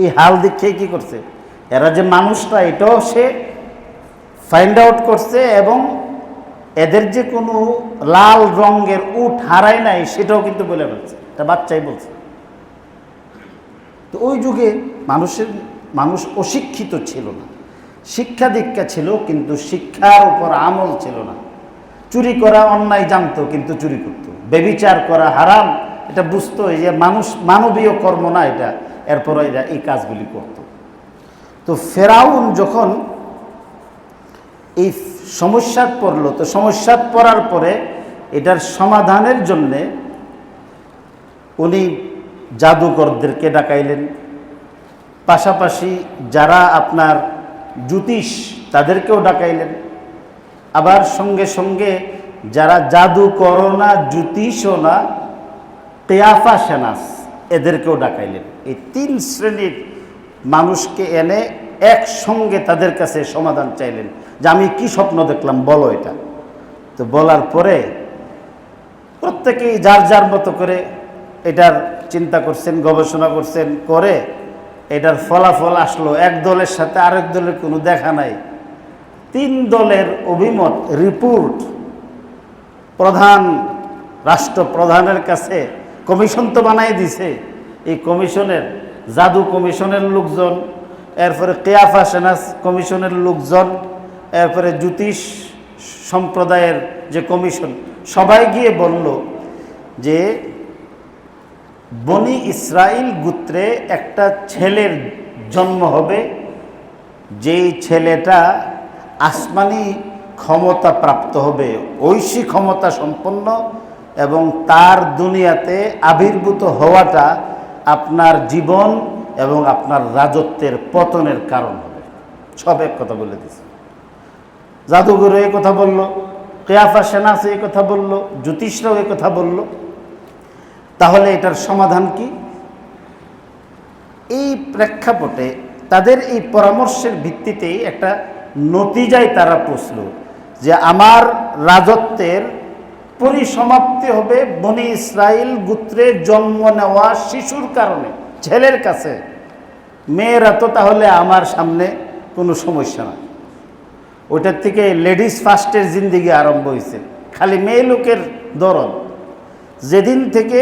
এই হাল দেখে কি করছে, এরা যে মানুষটা এটাও সে ফাইন্ড আউট করছে, এবং এদের যে কোনো লাল রঙের উট হারায় নাই সেটাও কিন্তু বলে ফেলছে, এটা বাচ্চাই বলছে। তো ওই যুগে মানুষ অশিক্ষিত ছিল না, শিক্ষা দীক্ষা ছিল কিন্তু শিক্ষার উপর আমল ছিল না। চুরি করা অন্যায় জানতো কিন্তু চুরি করতো, ব্যভিচার করা হারাম এটা বুঝতো, যে মানুষ মানবীয় কর্ম না এটা, এরপর এরা এই কাজগুলি করত। তো ফেরাউন যখন এই সমস্যার পড়লো, তো সমস্যার পড়ার পরে এটার সমাধানের জন্যে উনি জাদুকরদেরকে ডাকাইলেন, পাশাপাশি যারা আপনার জ্যোতিষ তাদেরকেও ডাকাইলেন, আবার সঙ্গে সঙ্গে যারা জাদুকরও না, জ্যোতিষও না, কিয়াফা সেনাস এদেরকেও ডাকাইলেন। এই 3 শ্রেণীর মানুষকে এনে একসঙ্গে তাদের কাছে সমাধান চাইলেন যে আমি কি স্বপ্ন দেখলাম বলো এটা। তো বলার পরে প্রত্যেকেই যার যার মতো করে এটার চিন্তা করছেন, গবেষণা করছেন, করে এটার ফলাফল আসলো এক দলের সাথে আরেক দলের কোনো দেখা নাই। 3 দলের অভিমত রিপোর্ট প্রধান রাষ্ট্রপ্রধানের কাছে কমিশন তো বানাই দিছে। এই কমিশনের জাদু কমিশনের লোকজন, এরপরে কিয়াফা সেনাস কমিশনের লোকজন, এরপরে জ্যোতিষ সম্প্রদায়ের যে কমিশন, সবাই গিয়ে বলল যে বনি ইসরাইল গোত্রে একটা ছেলের জন্ম হবে, যেই ছেলেটা আসমানি ক্ষমতা প্রাপ্ত হবে, ঐশী ক্ষমতা সম্পন্ন, এবং তার দুনিয়াতে আবির্ভূত হওয়াটা আপনার জীবন এবং আপনার রাজত্বের পতনের কারণ হবে। সব এক কথা বলে দিছে। জাদুঘর এই কথা বলল, কেয়াফা সেনাসে এই কথা বলল, জ্যোতিষরাও এই কথা বলল। তাহলে এটার সমাধান কি? এই প্রেক্ষাপটে তাদের এই পরামর্শের ভিত্তিতেই একটা নতিজায় তারা পৌঁছল যে আমার রাজত্বের পরিসমাপ্তি হবে বনি ইসরাইল গোত্রে জন্ম নেওয়া শিশুর কারণে, ছেলের কাছে। মেয়েরা তো তাহলে আমার সামনে কোনো সমস্যা না। ওইটার থেকে লেডিস ফার্স্টের জিন্দিগি আরম্ভ হয়েছে, খালি মেয়ে লোকের দরদ। যেদিন থেকে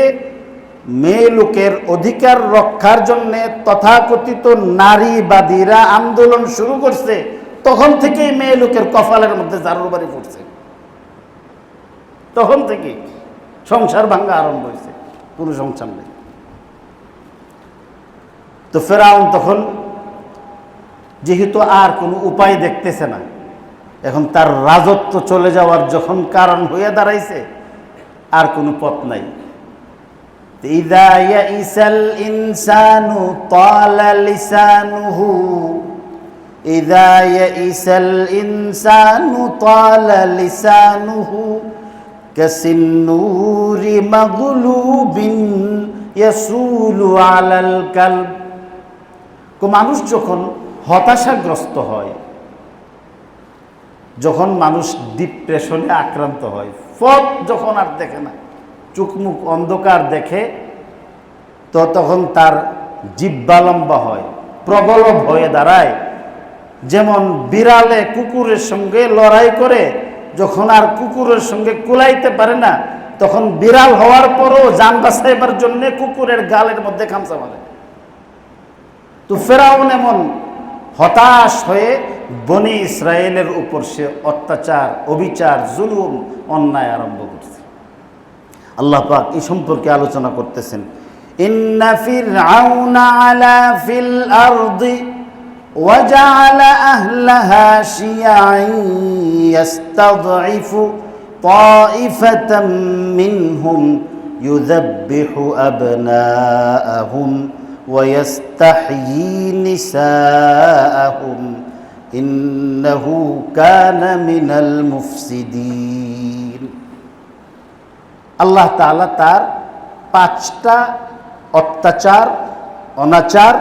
মেয়ে লোকের অধিকার রক্ষার জন্য তথাকথিত নারীবাদীরা আন্দোলন শুরু করছে, তখন থেকেই মেয়ে লোকের কপালের মধ্যে জারুর বাড়ি পড়ছে। তখন থেকে সংসার ভাঙ্গা আরম্ভ হয়েছে, কোনো সংসার নেই। তো ফেরাউন তখন যেহেতু আর কোনো উপায় দেখতেছে না, এখন তার রাজত্ব চলে যাওয়ার যখন কারণ হয়ে দাঁড়াইছে, আর কোনো পথ নাই। ইযা ইয়াইসাল ইনসানু তালা লিসানুহু, ইযা ইয়াইসাল ইনসানু তালা লিসানুহু কাসিন্নুরি মাগলুবিন ইয়াসুলু আলাল কালব। মানুষ যখন হতাশাগ্রস্ত হয়, যখন মানুষ ডিপ্রেশনে আক্রান্ত হয়, পথ যখন আর দেখে না, চোখ মুখ অন্ধকার দেখে, তো তখন তার জিহ্বা লম্বা হয়, প্রগলভ হয়ে দাঁড়ায়। যেমন বিড়ালে কুকুরের সঙ্গে লড়াই করে, যখন আর কুকুরের সঙ্গে কুলাইতে পারে না, তখন বিড়াল হওয়ার পরও জান বাঁচাইবার জন্য কুকুরের গালের মধ্যে খামচা মারে। তো ফেরাউন এমন হতাশ হয়ে বনি ইসরায়েলের উপর সে অত্যাচার, অবিচার, জুলুম, অন্যায় আরম্ভ করছে। আল্লাহ পাক এই সম্পর্কে আলোচনা করতেছেন, ইন্না ফিরআউনা আলা ফিল আরদি وجعل أهلها شيعا يستضعف طائفة منهم يذبح أبناءهم ويستحيي نساءهم إنه كان من المفسدين। আল্লাহ তাআলা তার 5টা অত্যাচার, অনাচার,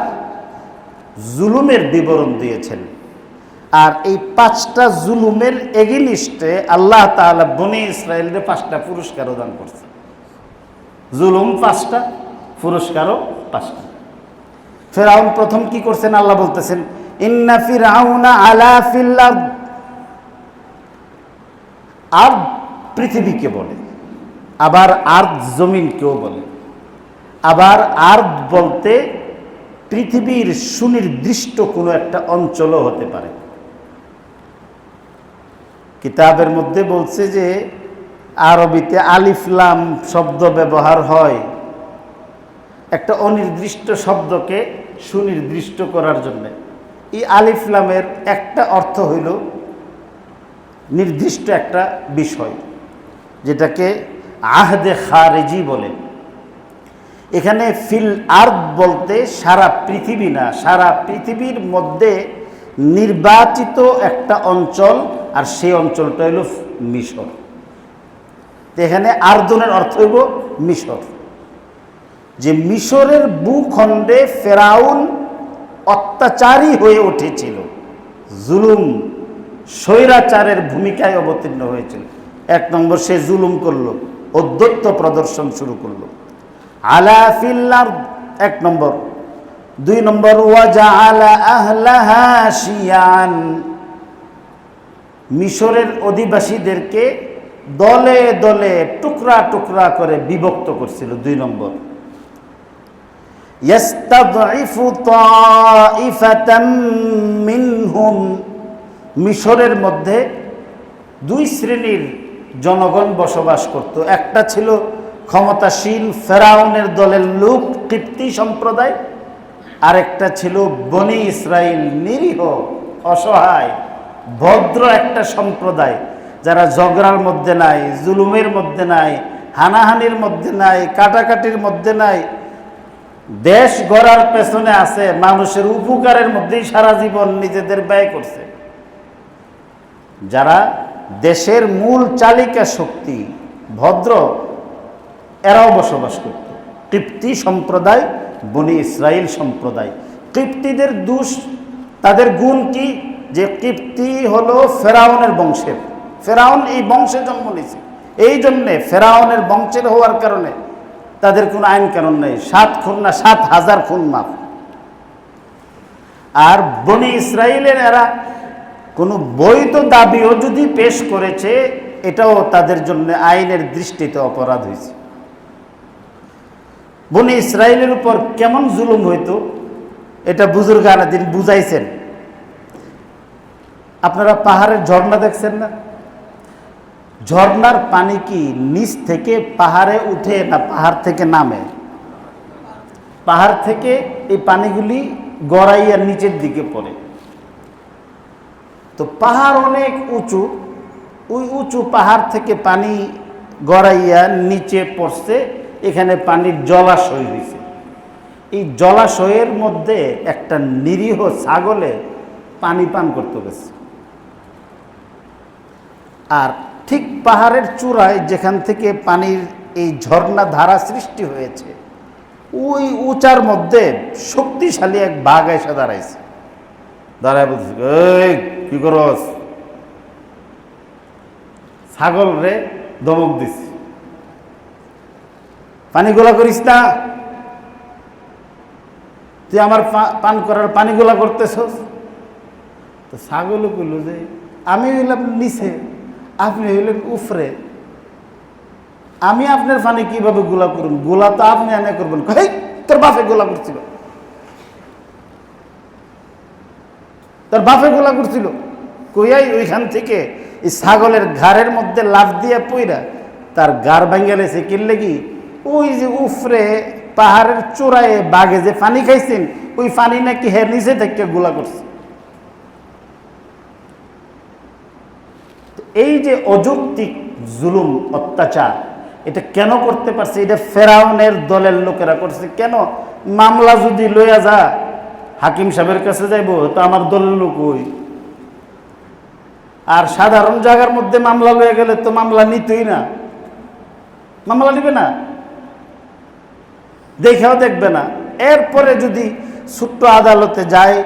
জুলুমের বিবরণ দিয়েছেন। আর এই 5টা জুলুমের এগেনিস্টে আল্লাহ তাআলা বনি ইসরায়েলকে 5টা পুরস্কারও দান করছে। জুলুম 5টা, পুরস্কারও 5টা। ফেরাউন প্রথম কি করছেন? আল্লাহ বলতেছেন, ইন্না ফিরআউনা আলা ফিল আরদ। আরদ পৃথিবীকে বলে, আবার আরদ জমিনকেও বলে। আবার আরদ বলতে পৃথিবীর সুনির্দিষ্ট কোনো একটা অঞ্চলও হতে পারে। কিতাবের মধ্যে বলছে যে আরবিতে আলিফ লাম শব্দ ব্যবহার হয় একটা অনির্দিষ্ট শব্দকে সুনির্দিষ্ট করার জন্য। এই আলিফ লামের একটা অর্থ হইল নির্দিষ্ট একটা বিষয়, যেটাকে আহদে খারেজি বলে। এখানে ফিল আরদ বলতে সারা পৃথিবী না, সারা পৃথিবীর মধ্যে নির্বাচিত একটা অঞ্চল, আর সেই অঞ্চলটা হইল মিশর। এখানে আরদনের অর্থ হইল মিশর। যে মিশরের ভূখণ্ডে ফেরাউন অত্যাচারী হয়ে উঠেছিল, জুলুম স্বৈরাচারের ভূমিকায় অবতীর্ণ হয়েছিল। 1 নম্বর সে জুলুম করলো, ঔদ্ধত্য প্রদর্শন শুরু করলো। আলা ফিল আরদ 1 নম্বর। 2 নম্বর ওয়াজআলা আহলাহা শিয়ান, মিশরের অধিবাসীদেরকে দলে দলে টুকরা টুকরা করে বিভক্ত করছিল। 2 নম্বর ইয়াস্তাদঈফু তাইফাতাম মিনহুম, মিশরের মধ্যে 2 শ্রেণীর জনগণ বসবাস করত। একটা ছিল ক্ষমতাসীন ফেরাউনের দলের লোক, কিপ্তি সম্প্রদায়। আরেকটা ছিল বনি ইসরাইল, নিরীহ, অসহায়, ভদ্র একটা সম্প্রদায়, যারা ঝগড়ার মধ্যে নাই, জুলুমের মধ্যে নাই, হানাহানির মধ্যে নাই, কাটাকাটির মধ্যে নাই, দেশ গড়ার পেছনে আছে, মানুষের উপকারের মধ্যেই সারা জীবন নিজেদের ব্যয় করছে। যারা দেশের মূল চালিকা শক্তি ভদ্র, এরাও বসবাস করত। কিপ্তি সম্প্রদায়, বনি ইসরাইল সম্প্রদায়। কিপ্তিদের দোষ, তাদের গুণ কি? যে কিপ্তি হলো ফেরাউনের বংশের, ফেরাউন এই বংশে জন্ম নিয়েছে। এই জন্যে ফেরাউনের বংশের হওয়ার কারণে তাদের কোনো আইন কানুন নেই। 7 খুন না 7,000 খুন মাফ। আর বনি ইসরাইলের এরা কোনো বৈধ দাবিও যদি পেশ করেছে, এটাও তাদের জন্য আইনের দৃষ্টিতে অপরাধ হয়েছে। বনি ইসরাইলের উপর কেমন জুলুম হইতো এটা বুজুর্গ আলাদিন বুঝাইছেন। আপনারা পাহাড়ের ঝর্ণা দেখছেন না? ঝর্ণার পানি কি নিচ থেকে পাহাড়ে উঠে না পাহাড় থেকে নামে? পাহাড় থেকে এই পানিগুলি গড়াইয়া নিচের দিকে পড়ে। তো পাহাড় অনেক উঁচু, ওই উঁচু পাহাড় থেকে পানি গড়াইয়া নিচে পড়ছে, এখানে পানির জলাশয় হয়েছে। এই জলাশয়ের মধ্যে একটা নিরীহ ছাগলে পানি পান করতে গেছে। আর ঠিক পাহাড়ের চূড়ায় যেখান থেকে পানির এই ঝর্ণা ধারা সৃষ্টি হয়েছে, ওই উঁচার মধ্যে শক্তিশালী এক বাঘ এসে দাঁড়াইছে। দাঁড়ায় বলছে, এই কি করস? ছাগল রে ধমক দিছে, পানি গোলা করিস না, তুই আমার পান করার পানি গোলা করতেছস। তো ছাগল কইল যে আমি হইলাম নিচে, আপনি হইলেন উফরে, আমি আপনার পানি কিভাবে গোলা করুন? গোলা তো আপনি এনে করবেন। কই তোর বাপে গোলা করছিল, তোর বাপে গোলা করছিল। কইয়াই ওইখান থেকে এই ছাগলের ঘাড়ের মধ্যে লাফ দিয়া পইরা তার গাড় ভাঙ্গা লেছে। কিনলে কি ওই যে উফরে পাহাড়ের চূড়ায় বাঘে যে পানি খাইছেন, ওই পানি নাকি হে নিচে থেকে গোলা করছে। এই যে অযৌক্তিক জুলুম অত্যাচার, এটা কেন করতে পারছে? এটা ফেরাউনের দলের লোকেরা করছে। কেন? মামলা যদি লইয়া যা হাকিম সাহেবের কাছে যাইব, তো আমার দলের লোক ওই। আর সাধারণ জায়গার মধ্যে মামলা লইয়া গেলে তো মামলা নিতই না, মামলা নিবে না, দেখেও দেখবে না। এরপরে যদি ছোট্ট আদালতে যায়,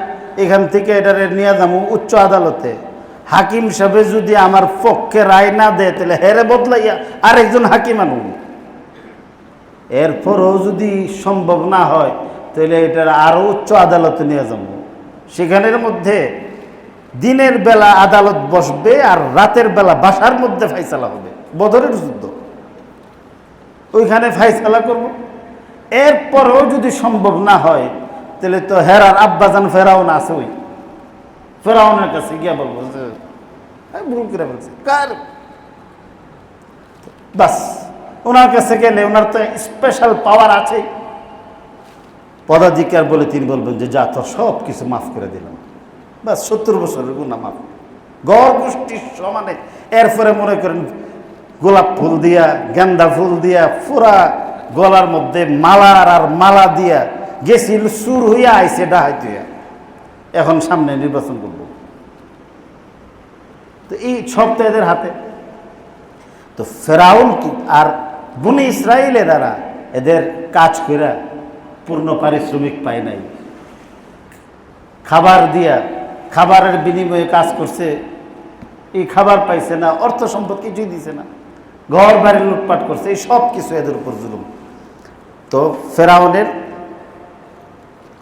এখান থেকে এটারে নিয়ে যাবো উচ্চ আদালতে, হাকিম সাহেব যদি আমার পক্ষে রায় না দেয়, তাহলে হেরে বদলাইয়া আরেকজন হাকিম আনুন। এরপরও যদি সম্ভব না হয়, তাহলে এটার আরো উচ্চ আদালতে নিয়ে যাবো। সেখানের মধ্যে দিনের বেলা আদালত বসবে আর রাতের বেলা বাসার মধ্যে ফাইসালা হবে। বদরের যুদ্ধ, ওইখানে ফাইসালা করব। এরপরও যদি সম্ভব না হয়, তাহলে তো হেরার আব্বাজান ফেরাউন আছে, ওই ফেরাউনের কাছে গিয়া বলবো যে ভুল করে বলছে কার, বাস ওনার কাছে গেলে ওনার তো স্পেশাল পাওয়ার আছে, পদাধিকার বলে তিনি বলবেন যে যা তোর সব কিছু মাফ করে দিলাম, বাস 70 বছরের গুনাহ মাফ, গড় গোষ্ঠীর সমানে। এরপরে মনে করেন গোলাপ ফুল দিয়া, গেন্দা ফুল দিয়া, পুরা গলার মধ্যে মালার আর মালা দিয়া গেছিল, সুর হইয়া আইসে ডাহাইতে। এখন সামনে নির্বাচন করব, তো এই সব তো এদের হাতে। তো ফেরাউন আর বনি ইসরাইলের দ্বারা এদের কাজ করে পূর্ণ পারিশ্রমিক পায় নাই। খাবার দিয়া, খাবারের বিনিময়ে কাজ করছে, এই খাবার পাইছে না, অর্থ সম্পদ কিছুই দিছে না, ঘর বাড়ি লুটপাট করছে, এই সব কিছু এদের উপর জুলুম। তো ফেরাউনের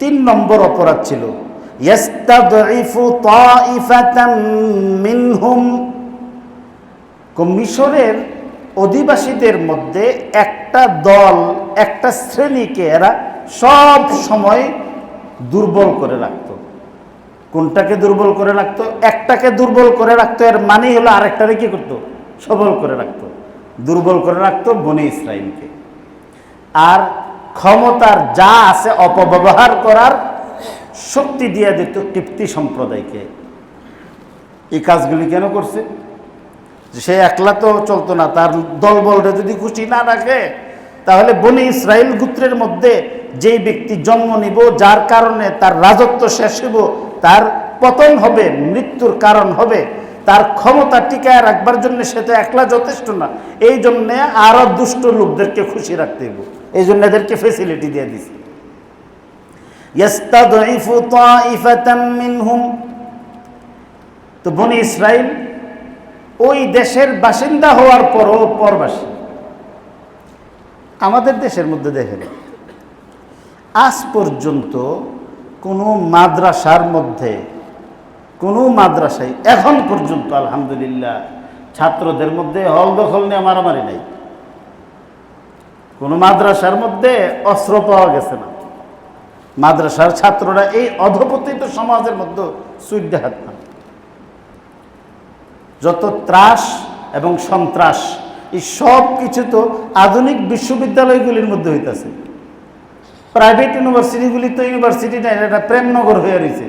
3 নম্বর অপরাধ ছিল ইয়াস্তাদঈফু তাইফাতাম মিনহুম, মিশরের অধিবাসীদের মধ্যে একটা দল, একটা শ্রেণীকে এরা সব সময় দুর্বল করে রাখত। কোনটাকে দুর্বল করে রাখতো? একটাকে দুর্বল করে রাখতো, এর মানে হলো আরেকটারে কি করতো? সবল করে রাখতো। দুর্বল করে রাখতো বনি ইসরাইলকে। আর ক্ষমতার যা আছে অপব্যবহার করার শক্তি দিয়ে দিত কিপ্তি সম্প্রদায়কে। এই কাজগুলি কেন করছে? সে একলা তো চলতো না, তার দলবলটা যদি খুশি না রাখে, তাহলে বনি ইসরাইল গোত্রের মধ্যে যেই ব্যক্তি জন্ম নিব, যার কারণে তার রাজত্ব শেষ হইব, তার পতন হবে, মৃত্যুর কারণ হবে, তার ক্ষমতা টিকায় রাখবার জন্য সে তো একলা যথেষ্ট না, এই জন্যে আরো দুষ্ট লোকদেরকে খুশি রাখতে হইব, এই জন্য এদেরকে ফেসিলিটি দিয়ে দিছে। ইয়াস্তাদঈফু তাঈফাতাম মিনহুম, তো বনি ইসরাইল ওই দেশের বাসিন্দা হওয়ার পরও পরবাসী। আমাদের দেশের মধ্যে দেখেন, আজ পর্যন্ত কোনো মাদ্রাসার মধ্যে, কোনো মাদ্রাসায় এখন পর্যন্ত আলহামদুলিল্লাহ ছাত্রদের মধ্যে হল দখল নিয়ে মারামারি নাই। কোনো মাদ্রাসার মধ্যে অস্ত্র পাওয়া গেছে না। মাদ্রাসার ছাত্ররা এই অধপতিত সমাজের মধ্যে সুইডে হাত না। যত ত্রাস এবং সন্ত্রাস, এই সব কিছু তো আধুনিক বিশ্ববিদ্যালয়গুলির মধ্যে হইতেছে। প্রাইভেট ইউনিভার্সিটিগুলি তো ইউনিভার্সিটি নাই, এটা প্রেমনগর হয়ে রয়েছে।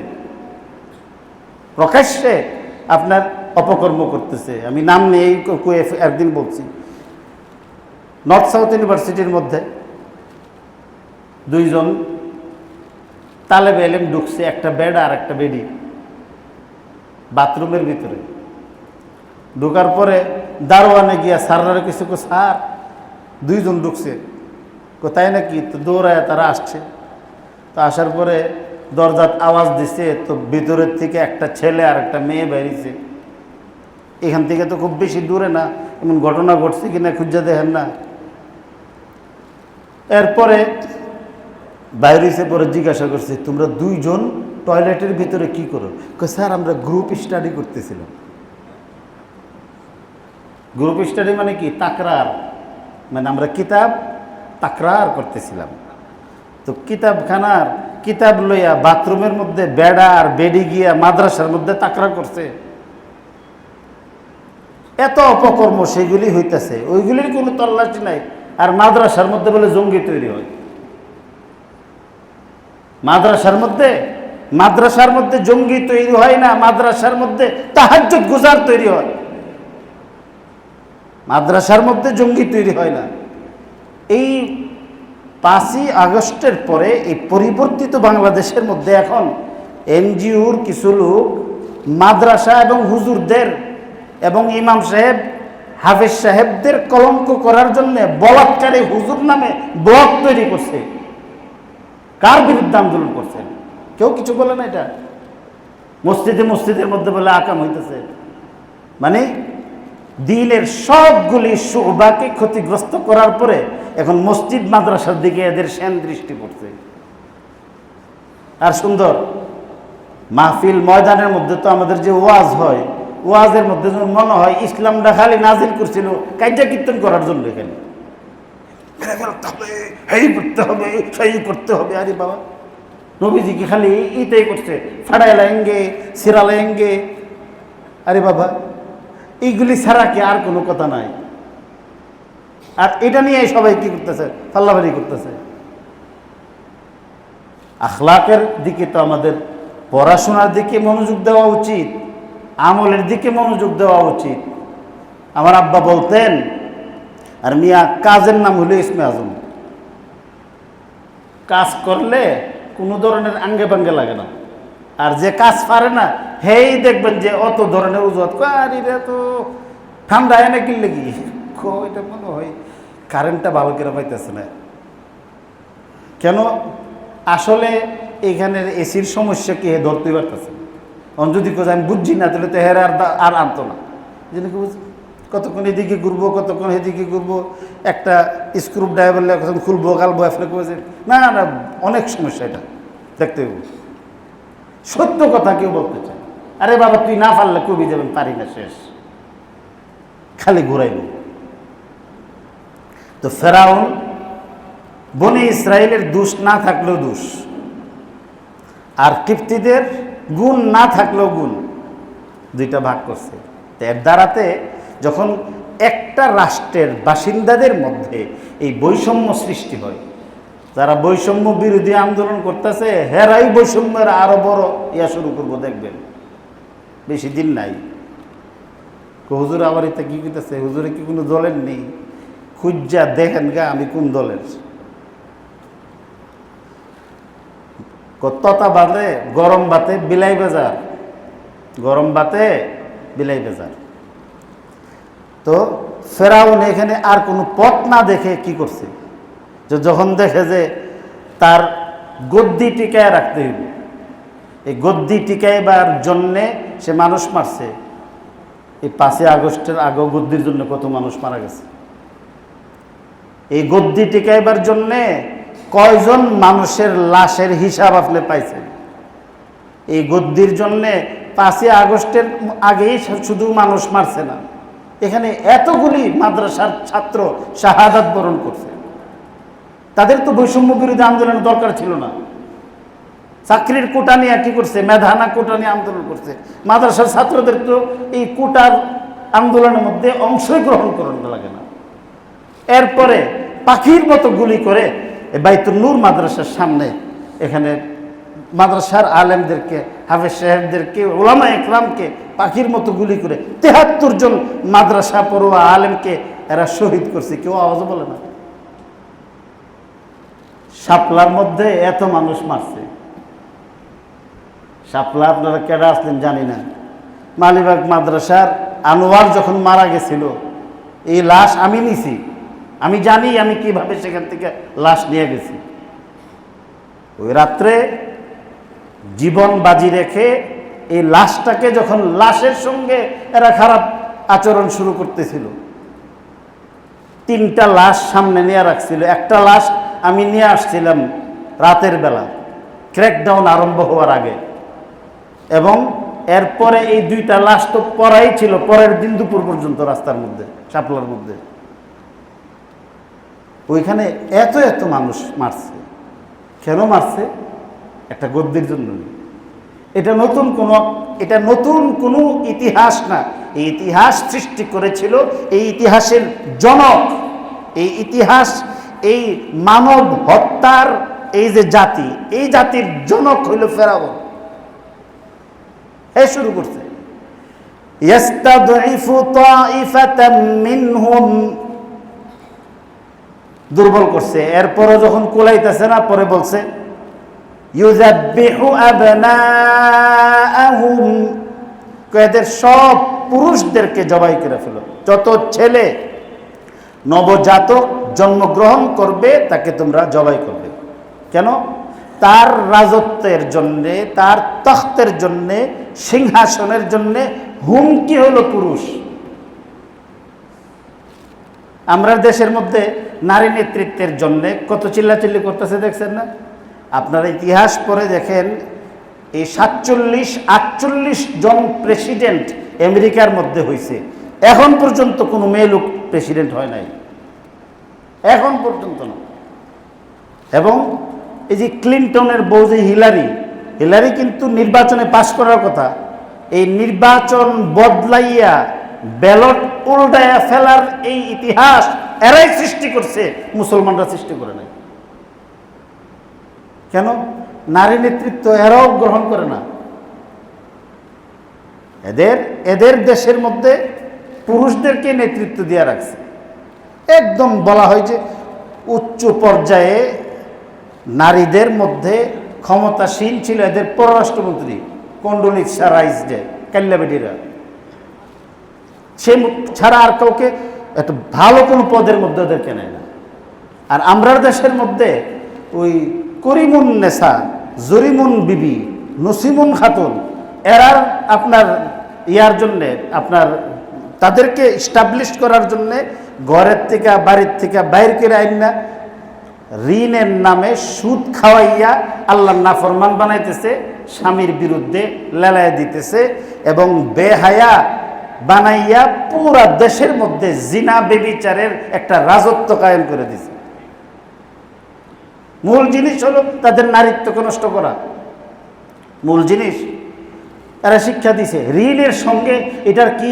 প্রকাশ্যে আপনার অপকর্ম করতেছে। আমি নাম নিয়ে একদিন বলছি, নর্থ সাউথ ইউনিভার্সিটির মধ্যে দুইজন তালেবে এলেম ঢুকছে, একটা বেড আর একটা বেডি, বাথরুমের ভিতরে ঢুকার পরে দারোয়ানে গিয়া স্যাররা কিছু স্যার দুইজন ঢুকছে, কোথায় নাকি, তো দৌড়ায় তারা আসছে। তো আসার পরে দরজাত আওয়াজ দিছে, তো ভিতরের থেকে একটা ছেলে আর একটা মেয়ে বেরিয়েছে। এখান থেকে তো খুব বেশি দূরে না, এমন ঘটনা ঘটছে কিনা খুঁজে দেখেন না। এরপরে বাইরেছে, পরে জিজ্ঞাসা করছে, তোমরা দুইজন টয়লেটের ভিতরে কি করো? স্যার আমরা গ্রুপ স্টাডি করতেছিলাম। গ্রুপ স্টাডি মানে কি? তাকরার, মানে আমরা কিতাব তাকরার করতেছিলাম। তো কিতাব লইয়া বাথরুমের মধ্যে বেড়া আর বেডি গিয়া মাদ্রাসার মধ্যে তাকরার করছে। এত অপকর্ম সেগুলি হইতেছে, ওইগুলির কোনো তল্লাশি নাই। আর মাদ্রাসার মধ্যে বলে জঙ্গি তৈরি হয়। মাদ্রাসার মধ্যে জঙ্গি তৈরি হয় না, মাদ্রাসার মধ্যে তাহাজ্জুদ গুজার তৈরি হয়। মাদ্রাসার মধ্যে জঙ্গি তৈরি হয় না। এই 5ই আগস্টের পরে এই পরিবর্তিত বাংলাদেশের মধ্যে এখন এনজিওর কিছু লোক মাদ্রাসা এবং হুজুরদের এবং ইমাম সাহেব, হাফেজ সাহেবদের কলঙ্ক করার জন্য বলাৎকারী হুজুর নামে ব্লগ তৈরি করছে। কার বিরুদ্ধে আন্দোলন করছেন? কেউ কিছু বলে না। এটা মসজিদের মধ্যে বলে আকাম হইতেছে, মানে দ্বীনের সবগুলি শুবাকে ক্ষতিগ্রস্ত করার পরে এখন মসজিদ মাদ্রাসার দিকে এদের সেন দৃষ্টি পড়ছে। আর সুন্দর মাহফিল ময়দানের মধ্যে তো আমাদের যে ওয়াজ হয়, ওয়াজের মধ্যে মনে হয় ইসলামটা খালি নাজিল করছিল কাইজা কীর্তন করার জন্য। এখানে এই করতে হবে, সেই করতে হবে। আরে বাবা, নবীজি কি খালি ইতেই করছে, ফাড়াই লাইঙ্গে সিরা লাইঙ্গে? আরে বাবা, এইগুলি ছাড়া কি আর কোনো কথা নাই? আর এটা নিয়ে সবাই কি করতেছে? পাল্লাবাড়ি করতেছে। আখলাকের দিকে তো আমাদের পড়াশোনার দিকে মনোযোগ দেওয়া উচিত, আমলের দিকে মনোযোগ দেওয়া উচিত। আমার আব্বা বলতেন, আর মিয়া কাজের নাম হলো ইসমে আজম। কাজ করলে কোনো ধরনের আঙ্গে পাঙ্গে লাগে না। আর যে কাজ পারে না, হেই দেখবেন যে অত ধরনের উজুহাত, আরে তো ঠান্ডা এনে কিনলে কি, এটা মনে হয় কারেন্টটা ভালো করে পাইতেছে না। কেন? আসলে এইখানের এসির সমস্যা কি হে ধরতে পারতেছে? যদি কোথাও আমি বুঝছি না, তাহলে তো হের আর আনতো না। যেন কি বুঝি, কতক্ষণ এদিকে ঘুরবো, কতক্ষণ এদিকে ঘুরবো, একটা স্ক্রু ড্রাইভার কতক্ষণ খুলবো গালবো, এফলে করেছে না না, অনেক সমস্যা। এটা দেখতে হবে, সত্য কথা কেউ বলতে চায়। আরে বাবা, তুই না পারলে কবি যাবেন, পারি না, শেষ, খালি ঘুরাইব। তো ফেরাউন বনি ইসরায়েলের দোষ না থাকলেও দোষ, আর কিপ্তিদের গুণ না থাকলেও গুণ, দুইটা ভাগ করছে। এর দ্বারাতে যখন একটা রাষ্ট্রের বাসিন্দাদের মধ্যে এই বৈষম্য সৃষ্টি হয়, যারা বৈষম্য বিরোধী আন্দোলন করতেছে হেরাই বৈষম্যের আরো বড় ইয়া শুরু করবো, দেখবেন বেশি দিন নাই। হুজুর আবার এটা কি করতেছে? হুজুরে কি কোনো দলের নেই? খুঁজা দেখেন গা আমি কোন দলের। ততা বাদে গরম ভাতে বিলাই বাজার, গরম ভাতে বিলাই বাজার। তো ফেরাউন এখানে আর কোনো পথ না দেখে কি করছে, যে যখন দেখে যে তার গদ্দি টিকায় রাখতে হইব, এই গদ্দি টিকাইবার জন্যে সে মানুষ মারছে। এই 5 আগস্টের আগেও গদ্দির জন্য কত মানুষ মারা গেছে। এই গদ্দি টিকাইবার জন্যে কয়জন মানুষের লাশের হিসাব আপনি পাইছেন? এই গদ্দির জন্যে 5 আগস্টের আগেই শুধু মানুষ মারছে না, এখানে এতগুলি মাদ্রাসার ছাত্র শাহাদাত বরণ করছে। তাদের তো বৈষম্য বিরোধী আন্দোলনের দরকার ছিল না। চাকরির কোটা নিয়ে কি করছে? মেধানা কোটা নিয়ে আন্দোলন করছে। মাদ্রাসার ছাত্রদের তো এই কোটার আন্দোলনের মধ্যে অংশই গ্রহণ করানো লাগে না। এরপরে পাখির মতো গুলি করে বাইতুল নূর মাদ্রাসার সামনে এখানে মাদ্রাসার আলেমদেরকে, হাফেজ সাহেবদেরকে, ওলামা একরামকে পাখির মতো গুলি করে 73 জন মাদ্রাসা পড়ুয়া আলেমকে এরা শহীদ করছে। কেউ আওয়াজ বলে না। শাপলার মধ্যে এত মানুষ মারছে। শাপলা আপনারা কেডা আসলেন জানি না। মালিবাগ মাদ্রাসার আনোয়ার যখন মারা গেছিল, এই লাশ আমি নিছি। আমি জানি আমি কিভাবে সেখান থেকে লাশ নিয়ে গেছি। ওই রাত্রে জীবন বাজি রেখে এই লাশটাকে যখন লাশের সঙ্গে এরা খারাপ আচরণ শুরু করতেছিল, 3টা লাশ সামনে নিয়ে রাখছিল। একটা লাশ আমি নিয়ে আসছিলাম রাতের বেলা, ক্র্যাকডাউন আরম্ভ হওয়ার আগে, এবং এরপরে এই 2টা লাশ তো পড়াই ছিল পরের দিন দুপুর পর্যন্ত রাস্তার মধ্যে, শাপলার মধ্যে। ওইখানে এত এত মানুষ মারছে। কেন মারছে? একটা গদ্দির জন্য। এটা নতুন কোনো ইতিহাস না। এই ইতিহাস সৃষ্টি করেছিল এই ইতিহাসের জনক। এই ইতিহাস, এই মানব হত্যার এই যে জাতি, এই জাতির জনক হইল ফেরাউন। এ শুরু করছে ইস্তাদঈফু তাঈফাতাম মিনহুম, দুর্বল করছে। এরপরে যখন কোলাইতেছে না, পরে বলছে ইউযাব্বিহু আবনাআহুম, এদের সব পুরুষদেরকে জবাই করে ফেলো। যত ছেলে নবজাতক জন্মগ্রহণ করবে তাকে তোমরা জবাই করবে। কেন? তার রাজত্বের জন্যে, তার তখ্তের জন্যে, সিংহাসনের জন্যে হুমকি হলো পুরুষ। আমরা দেশের মধ্যে নারী নেতৃত্বের জন্যে কত চিল্লাচিল্লি করতেছে, দেখছেন না? আপনারা ইতিহাস পড়ে দেখেন, এই 47-48 জন প্রেসিডেন্ট আমেরিকার মধ্যে হয়েছে, এখন পর্যন্ত কোনো মেয়ে লোক প্রেসিডেন্ট হয় নাই, এখন পর্যন্ত না। এবং এই যে ক্লিনটনের বউ যে হিলারি কিন্তু নির্বাচনে পাশ করার কথা, এই নির্বাচন বদলাইয়া ব্যালট উল্টাইয়া ফেলার এই ইতিহাস এরাই সৃষ্টি করছে, মুসলমানরা সৃষ্টি করে নাই। কেন? নারী নেতৃত্ব এরাও গ্রহণ করে না। এদের দেশের মধ্যে পুরুষদেরকে নেতৃত্ব দিয়ে রাখছে। একদম বলা হয় যে উচ্চ পর্যায়ে নারীদের মধ্যে ক্ষমতাসীন ছিল এদের পররাষ্ট্রমন্ত্রী কন্ডোলিসা রাইস, যে কাল্লাবেডিরা, সে ছাড়া আর কাউকে এত ভালো কোনো পদের মধ্যে ওদেরকে নেয় না। আর আমরার দেশের মধ্যে ওই করিমুন নেসা, জরিমুন বিবি, নসিমুন খাতুন, এরার আপনার ইয়ার জন্যে, আপনার তাদেরকে স্টাবলিশ করার জন্যে ঘরের থেকে বাড়ির থেকে বাইর করে আইন না, ঋণের নামে সুদ খাওয়াইয়া আল্লাহর নাফরমান বানাইতেছে, স্বামীর বিরুদ্ধে লেলায় দিতেছে, এবং বেহায়া বানাইয়া পুরা দেশের মধ্যে জিনা বেবিচারের একটা রাজত্ব কায়েম করে দিছে। মূল জিনিস হলো তাদের নারীত্বকে নষ্ট করা। মূল জিনিস এরা শিক্ষা দিছে। ঋণের সঙ্গে এটার কি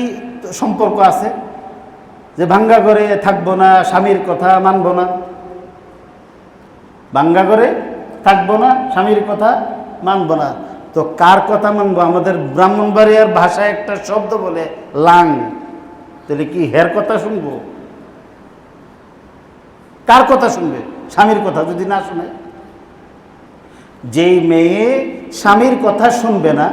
সম্পর্ক আছে যে ভাঙ্গা ঘরে থাকবো না, স্বামীর কথা মানবো না, ভাঙ্গা ঘরে থাকবো না, স্বামীর কথা মানবো না? তো কার কথা মানবো? আমাদের ব্রাহ্মণবাড়িয়ার ভাষায় একটা শব্দ বলে লাং, তাহলে কি হের কথা শুনবো? কার কথা শুনবে? স্বামীর কথা যদি না শুনে। যেই মেয়ে স্বামীর কথা শুনবে না,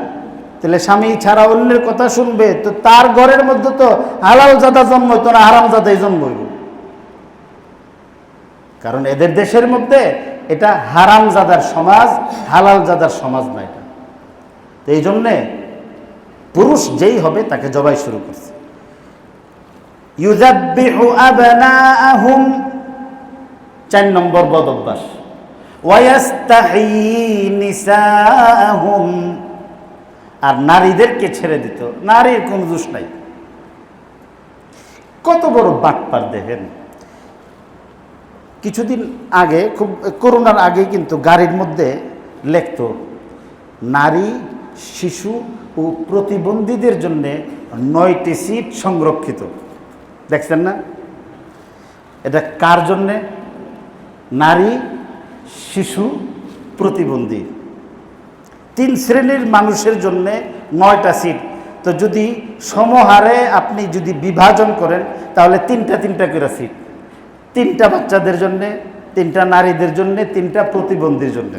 তাহলে স্বামী ছাড়া অন্যের কথা শুনবে, তো তার ঘরের মধ্যে তো হালাল জাদা জন্মইতো না, হারাম জাদাই জন্মইব। কারণ এদের দেশের মধ্যে এটা হারাম জাদার সমাজ, হালাল জাদার সমাজ না এটা। তো এই জন্যে পুরুষ যেই হবে তাকে জবাই শুরু করছে। ইউযাব্বিহু আবনাআহুম, 4 নম্বর বদ অভ্যাস। ওয়ায়াস্তাহয়ী নিসাআহুম, আর নারীদেরকে ছেড়ে দিত, নারীর কোনো দোষ নাই। কত বড় বাটপার দেখেন। কিছুদিন আগে, খুব করোনার আগে কিন্তু গাড়ির মধ্যে লেখত নারী, শিশু ও প্রতিবন্ধীদের জন্য 9টি সিট সংরক্ষিত। দেখছেন না? এটা কার জন্যে? নারী, শিশু, প্রতিবন্ধী, 3 শ্রেণীর মানুষের জন্য 9টা সিট। তো যদি সমহারে আপনি যদি বিভাজন করেন তাহলে 3টা করে সিট, 3টা বাচ্চাদের জন্যে, 3টা নারীদের জন্যে, 3টা প্রতিবন্ধীর জন্য।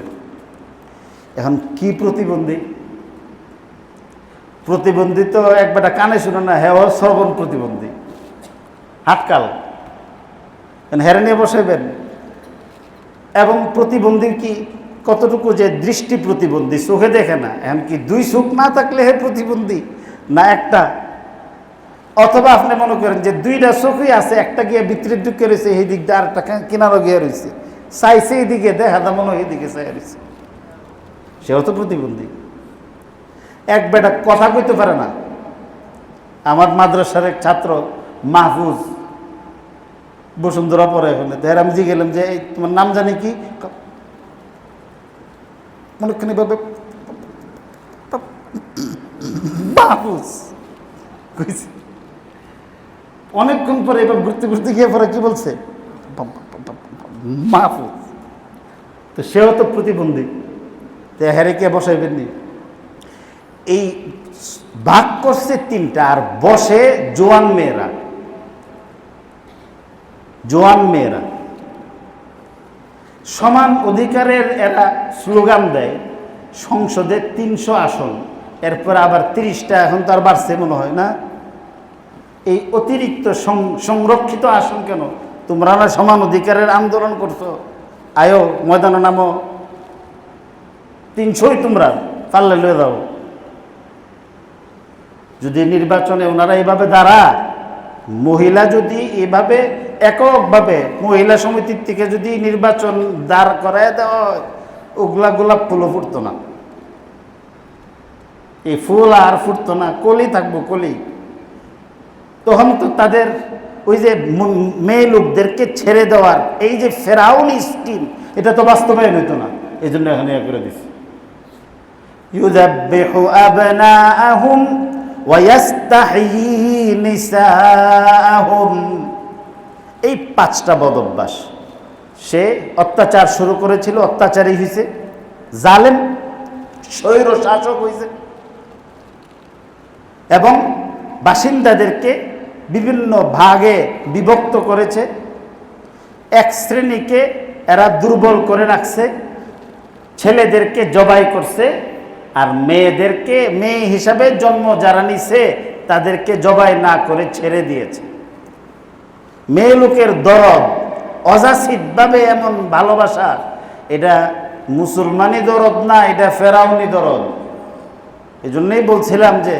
এখন কি প্রতিবন্ধী? প্রতিবন্ধী তো একবারটা কানে শুনে না, হ্যাঁ শ্রবণ প্রতিবন্ধী, হাটকাল, হেরে নিয়ে বসাইবেন। এবং প্রতিবন্ধীর কি কতটুকু যে দৃষ্টি প্রতিবন্ধী, চোখে দেখে না, এমনকি 2 চোখ না থাকলে হে প্রতিবন্ধী না একটা, অথবা আপনি মনে করেন যে 2টা চোখই আছে, একটা গিয়ে ভিতরের দিকে রয়েছে এই দিক দিয়ে, আর একটা কিনারও গিয়ে রয়েছে, চাইছে এইদিকে, দেখা দা মনে হয় এইদিকে চাই রয়েছে, সেও তো প্রতিবন্ধী। এক বেটা কথা কইতে পারে না। আমার মাদ্রাসার এক ছাত্র মাহফুজ, বসুন্ধরা পরে, এখন আমি যে গেলাম যে তোমার নাম জানি কি, অনেকখানি ভাবে মাহফুজ কইছে। অনেকক্ষণ পরে এবার ঘুরতে ঘুরতে গিয়ে পরে কি বলছে, মাহফুজ। তো সেও তো প্রতিবন্ধী, তো হেরে কে বসাইবেন নি? এই ভাগ করছে 3টা, আর বসে জোয়ান মেয়েরা, জোয়ান মেয়েরা সমান অধিকারের এরা স্লোগান দেয়। সংসদে 300 আসন, এরপর আবার 30টা, এখন তো আর বাড়ছে মনে হয় না। এই অতিরিক্ত সংরক্ষিত আসন কেন? তোমরা না সমান অধিকারের আন্দোলন করছো, আয়ো ময়দানে নামো, 300ই তোমরা পারলে লয়ে দাও। যদি নির্বাচনে ওনারা এইভাবে দাঁড়া, মহিলা যদি এভাবে এককভাবে মহিলা সমিতির থেকে যদি নির্বাচন দাঁড় করায় দেওয়া হয়, ওগুলা গোলাপ ফুলও ফুটতো না, এই ফুল আর ফুটতো না, কলি থাকবো কলি। তখন তো তাদের ওই যে মেয়ে লোকদেরকে ছেড়ে দেওয়ার এই যে ফেরাউনি স্কিম, এটা তো বাস্তবায়ন হইতো না। এই জন্য এখানে করে দিচ্ছে ইউযাব্বিহু আবনাআহুম ওয়া ইয়াস্তাহয়ী নিসাআহুম। এই 5টা বদ অভ্যাস। সে অত্যাচার শুরু করেছিল, অত্যাচারী হয়েছে, জালেম স্বৈর শাসক হয়েছে, এবং বাসিন্দাদেরকে বিভিন্ন ভাগে বিভক্ত করেছে। এক শ্রেণীকে এরা দুর্বল করে রাখছে, ছেলেদেরকে জবাই করছে, আর মেয়েদেরকে মেয়ে হিসাবে জন্ম যারা নিছে তাদেরকে জবাই না করে ছেড়ে দিয়েছে। মেয়ে লোকের দরদ, অযাচিতভাবে এমন ভালোবাসা, এটা মুসলমানি দরদ না, এটা ফেরাউনি দরদ। এই জন্যই বলছিলাম যে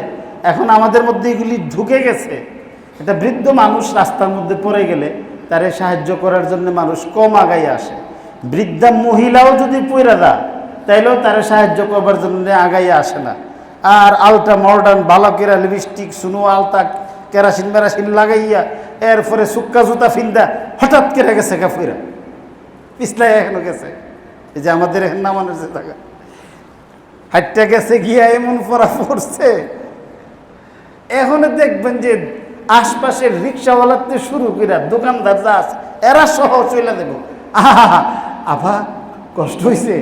এখন আমাদের মধ্যে এগুলি ঢুকে গেছে। এটা বৃদ্ধ মানুষ রাস্তার মধ্যে পড়ে গেলে তারে সাহায্য করার জন্য মানুষ কম আগাই আসে। বৃদ্ধা মহিলাও যদি পইরা দা তাইলেও তারা সাহায্য করবার জন্য আগাই আসে না। আর আলটা মডার্ন বালকেরা লিপস্টিক, সুনো, আলতা, কেরাসিন মেরাসিন লাগাইয়া এরপরে সুক্কা জুতা ফিন্দা হঠাৎ কেটে গেছে কাফিরা, পিছলাই এখনো গেছে। এই যে আমাদের এখানে নামানোর যে টাকা হাইটটা গেছে গিয়া এমন পড়া পড়ছে, এখন দেখবেন যে আশপাশের রিক্সাওয়ালাতে শুরু করে দোকানদার যা আছে এরা সহ চলে দেব। আহা আফা কষ্ট হয়েছে,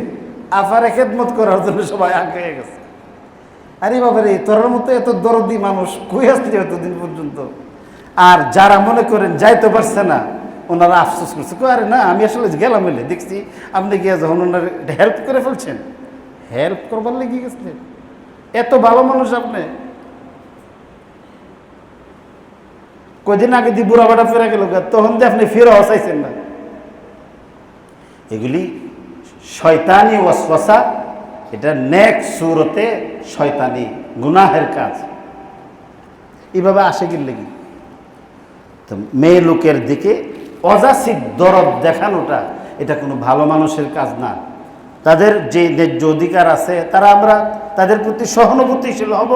আফার খেদমত করার জন্য সবাই আগে গেছে। আরে বাবারে, তোর মতো এত দরদি মানুষ কই আসছে এতদিন পর্যন্ত? আর যারা মনে করেন যাইতে পারছে না, ওনারা আফসোস করছে, আরে না আমি আসলে গেলাম বলে দেখছি আপনি গিয়ে যখন ওনার হেল্প করে ফেলছেন, হেল্প করবার লেগে গেছে? এত ভালো মানুষ আপনি? কদিন আগে দিয়ে বুড়া বাটা ফেরা গেল, তখন দিয়ে আপনি ফেরা চাইছেন না। এগুলি শয়তানি ওয়াসওয়াসা, এটা নেক সুরতে শয়তানি গুনাহের কাজ। এইভাবে আসে গেলে কি? তো মেয়ে লোকের দিকে অযাচিত দরদ দেখানোটা এটা কোনো ভালো মানুষের কাজ না। তাদের যে ন্যায্য অধিকার আছে আমরা তাদের প্রতি সহানুভূতিশীল হব,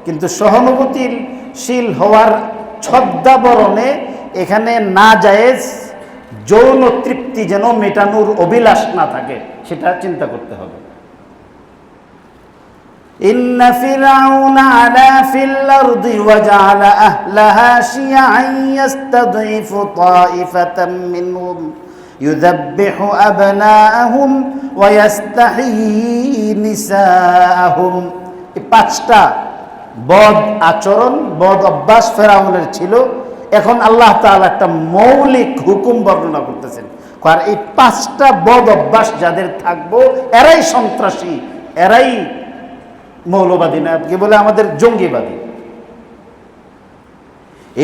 কিন্তু সহানুভূতিশীল হওয়ার ছদ্মাবরণে এখানে না জায়েজ যৌন তৃপ্তি যেন মেটানোর অভিলাষ না থাকে, সেটা চিন্তা করতে হবে। ইন্না ফিরআউনা আলা ফিল আরদি ওয়া জাআলা আহলাহা শিয়া'আন ইস্তাদঈফু তা'iফাতাম মিনহুম ইউযাব্বিহু আবনাআহুম ওয়া ইস্তাহয়ী নিসাআহুম। এই পাঁচটা বদ আচরণ, বদ অভ্যাস ফেরাউনের ছিল। এখন আল্লাহ তাআলা একটা মৌলিক হুকুম বর্ণনা করতেছেন, আর এই পাঁচটা বদ অভ্যাস যাদের থাকবো এরাই সন্ত্রাসী, এরাই মৌলবাদী, না কি বলে আমাদের জঙ্গিবাদী।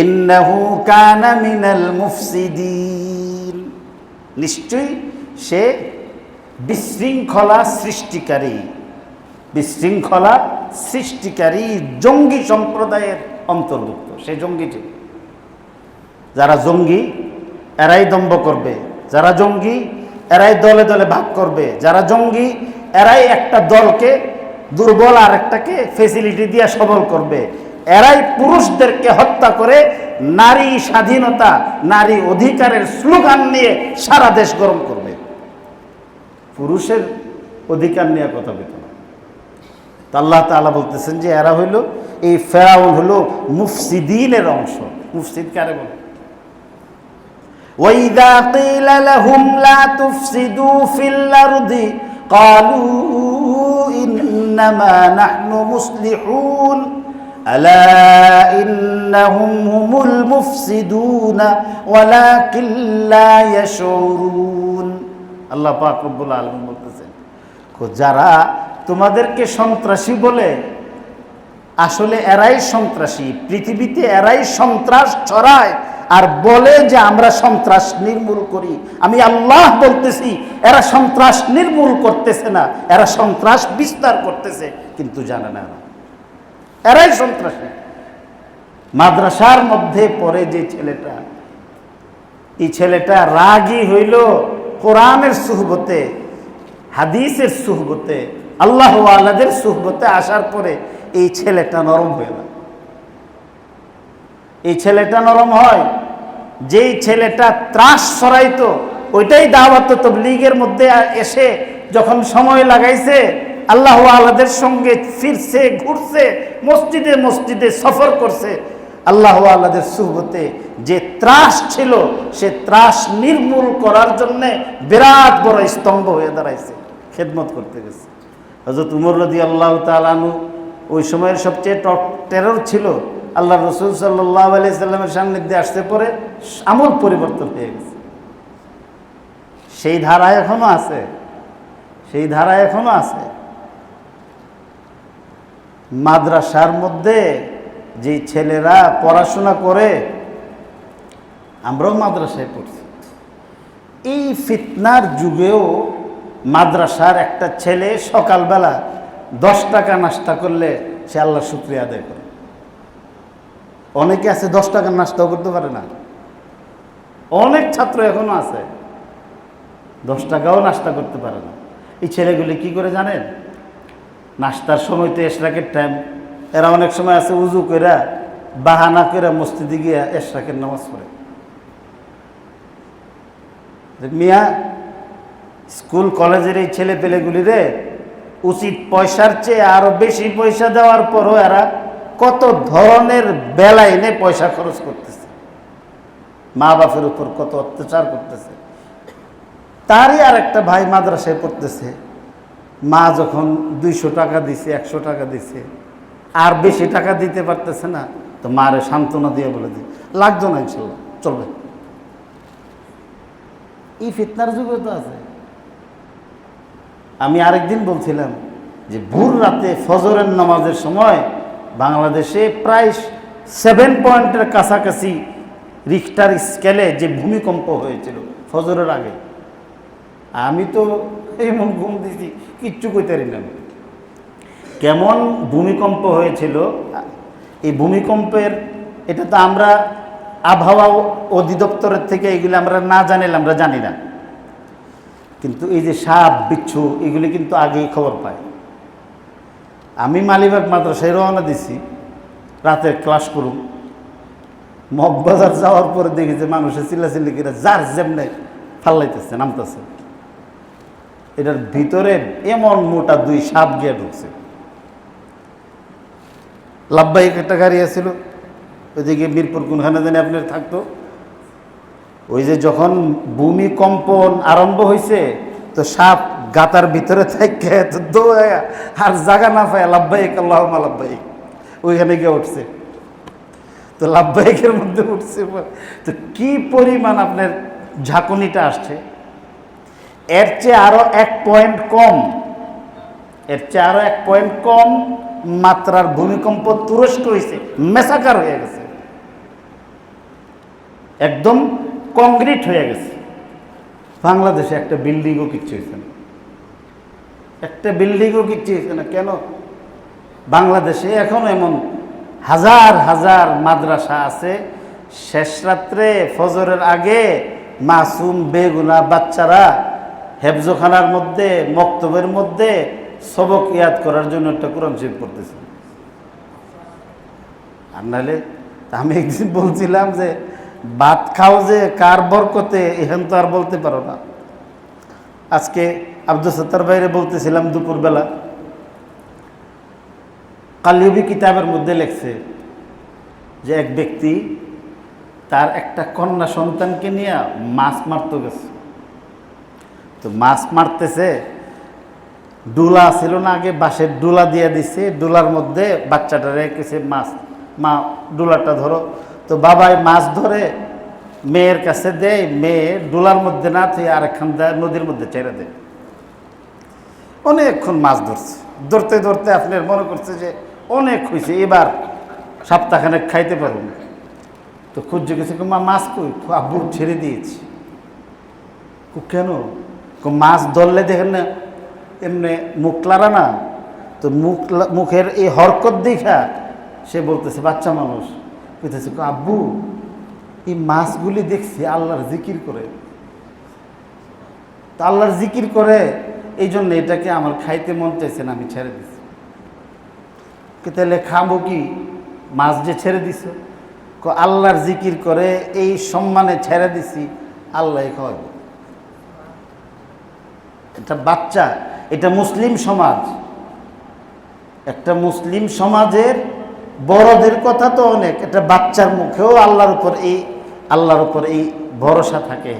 ইন্নাহু কানা মিনাল মুফসিদিন, নিশ্চয়ই সে বিশৃঙ্খলা সৃষ্টিকারী জঙ্গি সম্প্রদায়ের অন্তর্ভুক্ত। সে জঙ্গি ছিল। যারা জঙ্গি এরাই দম্ভ করবে, যারা জঙ্গি এরাই দলে দলে ভাগ করবে, যারা জঙ্গি এরাই একটা দলকে দুর্বল আর একটাকে ফেসিলিটি দিয়ে সবল করবে, এরাই পুরুষদেরকে হত্যা করে নারী স্বাধীনতা, নারী অধিকারের স্লোগান নিয়ে সারা দেশ গরম করবে। পুরুষের অধিকার নিয়ে কথা বলতে না। আল্লাহ তাআলা বলতেছেন যে এরা হইল, এই ফেরাউন হলো মুফসিদিনের অংশ। মুফসিদ কারে বলে? ওয়াইদা কিলা লাহুম লা তুফসিদু ফিল আরদি ক্বালু ইন্নামা নাহনু মুসলিহুন আলা ইন্নাহুম হুমুল মুফসিদুনা ওয়ালাকিন লা ইয়াশউরুন। আল্লাহ পাক রব্বুল আলামিন বলতেছেন, যারা তোমাদেরকে সন্ত্রাসী বলে, আসলে এরাই সন্ত্রাসী। পৃথিবীতে এরাই সন্ত্রাস ছড়ায় আর বলে যে আমরা সন্ত্রাস নির্মূল করি। আমি আল্লাহ বলতেছি, এরা সন্ত্রাস নির্মূল করতেছে না, এরা সন্ত্রাস বিস্তার করতেছে, কিন্তু জানে না এরাই সন্ত্রাসী। মাদ্রাসার মধ্যে পড়ে যে ছেলেটা, এই ছেলেটা রাগী হইল কোরআনের সুহবতে, হাদিসের সুহবতে, আল্লাহ ওয়ালাদের সুহবতে আসার পরে এই ছেলেটা নরম হয়ে না। এই ছেলেটা নরম হয়, যেই ছেলেটা ত্রাস ছড়াইতো, ওইটাই দাওয়াত তাবলীগের মধ্যে এসে যখন সময় লাগাইছে, আল্লাহ ওয়ালাদের সঙ্গে ফিরছে, ঘুরছে, মসজিদে মসজিদে সফর করছে, আল্লাহ ওয়ালাদের সুহবতে যে ত্রাস ছিল, সে ত্রাস নির্মূল করার জন্যে বিরাট বড় স্তম্ভ হয়ে দাঁড়াইছে, খেদমত করতে গেছে। হযরত উমর রাদিয়াল্লাহু তাআলা আনহু ওই সময়ের সবচেয়ে টপ টেরর ছিল। আল্লাহ রাসূল সাল্লাল্লাহু আলাইহি সাল্লামের সান্নিধ্যে আসতে পরে আমল পরিবর্তন হয়ে গেছে। সেই ধারা এখনো আছে, সেই ধারা এখনো আছে। মাদ্রাসার মধ্যে যে ছেলেরা পড়াশোনা করে, আমরাও মাদ্রাসায় পড়ছি, এই ফিতনার যুগেও মাদ্রাসার একটা ছেলে সকালবেলা 10 টাকা নাস্তা করলে সে আল্লাহর শুকরিয়া আদায় করে। অনেকে আছে 10 টাকার নাস্তাও করতে পারে না। অনেক ছাত্র এখনো আছে 10 টাকাও নাস্তা করতে পারে না। এই ছেলেগুলি কি করে জানেন? নাস্তার সময় তো এশরাকের টাইম, এরা অনেক সময় আছে উজু করে বাহানা করে মসজিদে গিয়ে এশরাকের নামাজ পড়ে। মিয়া, স্কুল কলেজের এই ছেলে পেলেগুলি রে উচিত পয়সার চেয়ে আরো বেশি পয়সা দেওয়ার পরও এরা কত ধরনের বেলা এনে পয়সা খরচ করতেছে, মা বাপের উপর কত অত্যাচার করতেছে। তারই আর একটা ভাই মাদ্রাসায় পড়তেছে, মা যখন 200 টাকা দিছে, 100 টাকা দিছে, আর বেশি টাকা দিতে পারতেছে না, তো মারে সান্ত্বনা দিয়ে বলে দিই লাগতো না, ইনশাল্লাহ চলবে। এই ফিতনার যুগে তো আছে। আমি আরেকদিন বলছিলাম যে ভোর রাতে ফজরের নামাজের সময় বাংলাদেশে প্রায় 7 পয়েন্টের কাছাকাছি রিখটার স্কেলে যে ভূমিকম্প হয়েছিল ফজরের আগে। আমি তো এমন ঘুম দিছি কিচ্ছু কইতে পারি না। কেমন ভূমিকম্প হয়েছিল, এই ভূমিকম্পের এটা তো আমরা আবহাওয়া অধিদপ্তরের থেকে এগুলি আমরা না জানিলে আমরা জানি না, কিন্তু এই যে সাপ বিচ্ছু এগুলি কিন্তু আগেই খবর পাই। আমি মালিবাগ মাদ্রাসায় রওনা দিছি রাতের ক্লাস করুম, মগবাজার যাওয়ার পরে দেখি যে মানুষের চিল্লাচিল্লি করে যার যেমনে ফাল্লাইতেছে নামতেছে, এটার ভিতরে এমন মোটা 2 সাপ গিয়ে ঢুকছে। লাভবাহিক একটা গাড়ি আছিল, ওইদিকে মিরপুর কোনখানে জানি আপনার থাকতো। ওই যে যখন ভূমিকম্পন আরম্ভ হয়েছে তো সাপ গাতার ভিতরে থাকে তো দৌড়ে আর জায়গা না পায় লাভবাহিক আল্লাহুম্মা লাভবাহিক ওইখানে গিয়ে উঠছে। তো লাভবাহিকের মধ্যে উঠছে, তো কি পরিমাণ আপনার ঝাঁকুনিটা আসছে। এর চেয়ে আরো 1 পয়েন্ট কম, এর চেয়ে আরো 1 পয়েন্ট কম মাত্রার ভূমিকম্প তুরস্ক হয়েছে, মেসাকার হয়ে গেছে, একদম কংক্রিট হয়ে গেছে। বাংলাদেশে একটা বিল্ডিংও কিচ্ছু হয়েছে না, একটা বিল্ডিংও কিচ্ছু হয়েছে না। কেন? বাংলাদেশে এখনো এমন হাজার হাজার মাদ্রাসা আছে, শেষ রাত্রে ফজরের আগে মাসুম বেগুনা বাচ্চারা হেফজখানার মধ্যে মক্তবের মধ্যে সবক ইয়াদ করার জন্য একটা কোরআন শরীফ পড়তেছে। আর নাহলে আমি একদিন বলছিলাম যে ভাত খাও যে কার বরকতে, এখান তো আর বলতে পারো না। আজকে আব্দুল সত্তার বাইরে বলতেছিলাম দুপুরবেলা, কালিউবি কিতাবের মধ্যে লেখছে যে এক ব্যক্তি তার একটা কন্যা সন্তানকে নিয়ে মাছ মারতে গেছে। তো মাছ মারতেছে, ডুলা ছিল না আগে, বাঁশের ডুলা দিয়ে দিছে, ডুলার মধ্যে বাচ্চাটা রেখেছে মাছ, মা ডুলাটা ধরো। তো বাবাই মাছ ধরে মেয়ের কাছে দেয়, মেয়ে ডুলার মধ্যে না তুই আরেকখান নদীর মধ্যে ছেড়ে দেয়। অনেকক্ষণ মাছ ধরছে, ধরতে ধরতে আপনার মনে করছে যে অনেক হয়েছে, এবার সপ্তাহখানেক খাইতে পারব না। তো খুঁজে গেছে, মা মাছ কই? আব্বু ছেড়ে দিয়েছি। কেন? মাছ ধরলে দেখেন না এমনি মুখ লারা না, তো মুখের এই হরকত দেখা সে বলতেছে, বাচ্চা মানুষ বলতেছে, আব্বু এই মাছগুলি দেখছি আল্লাহর জিকির করে, তো আল্লাহর জিকির করে এই জন্য এটাকে আমার খাইতে মন চাইছে না, আমি ছেড়ে দিছি। তাহলে খাবো কি? মাছ যে ছেড়ে দিছ, আল্লাহর জিকির করে এই সম্মানে ছেড়ে দিছি, আল্লাহ খাওয়াবো। এটা বাচ্চা, এটা মুসলিম সমাজ, একটা মুসলিম সমাজের বড়দের কথা তো অনেক, এটা বাচ্চার মুখেও আল্লাহর উপর এই ভরসা থাকে।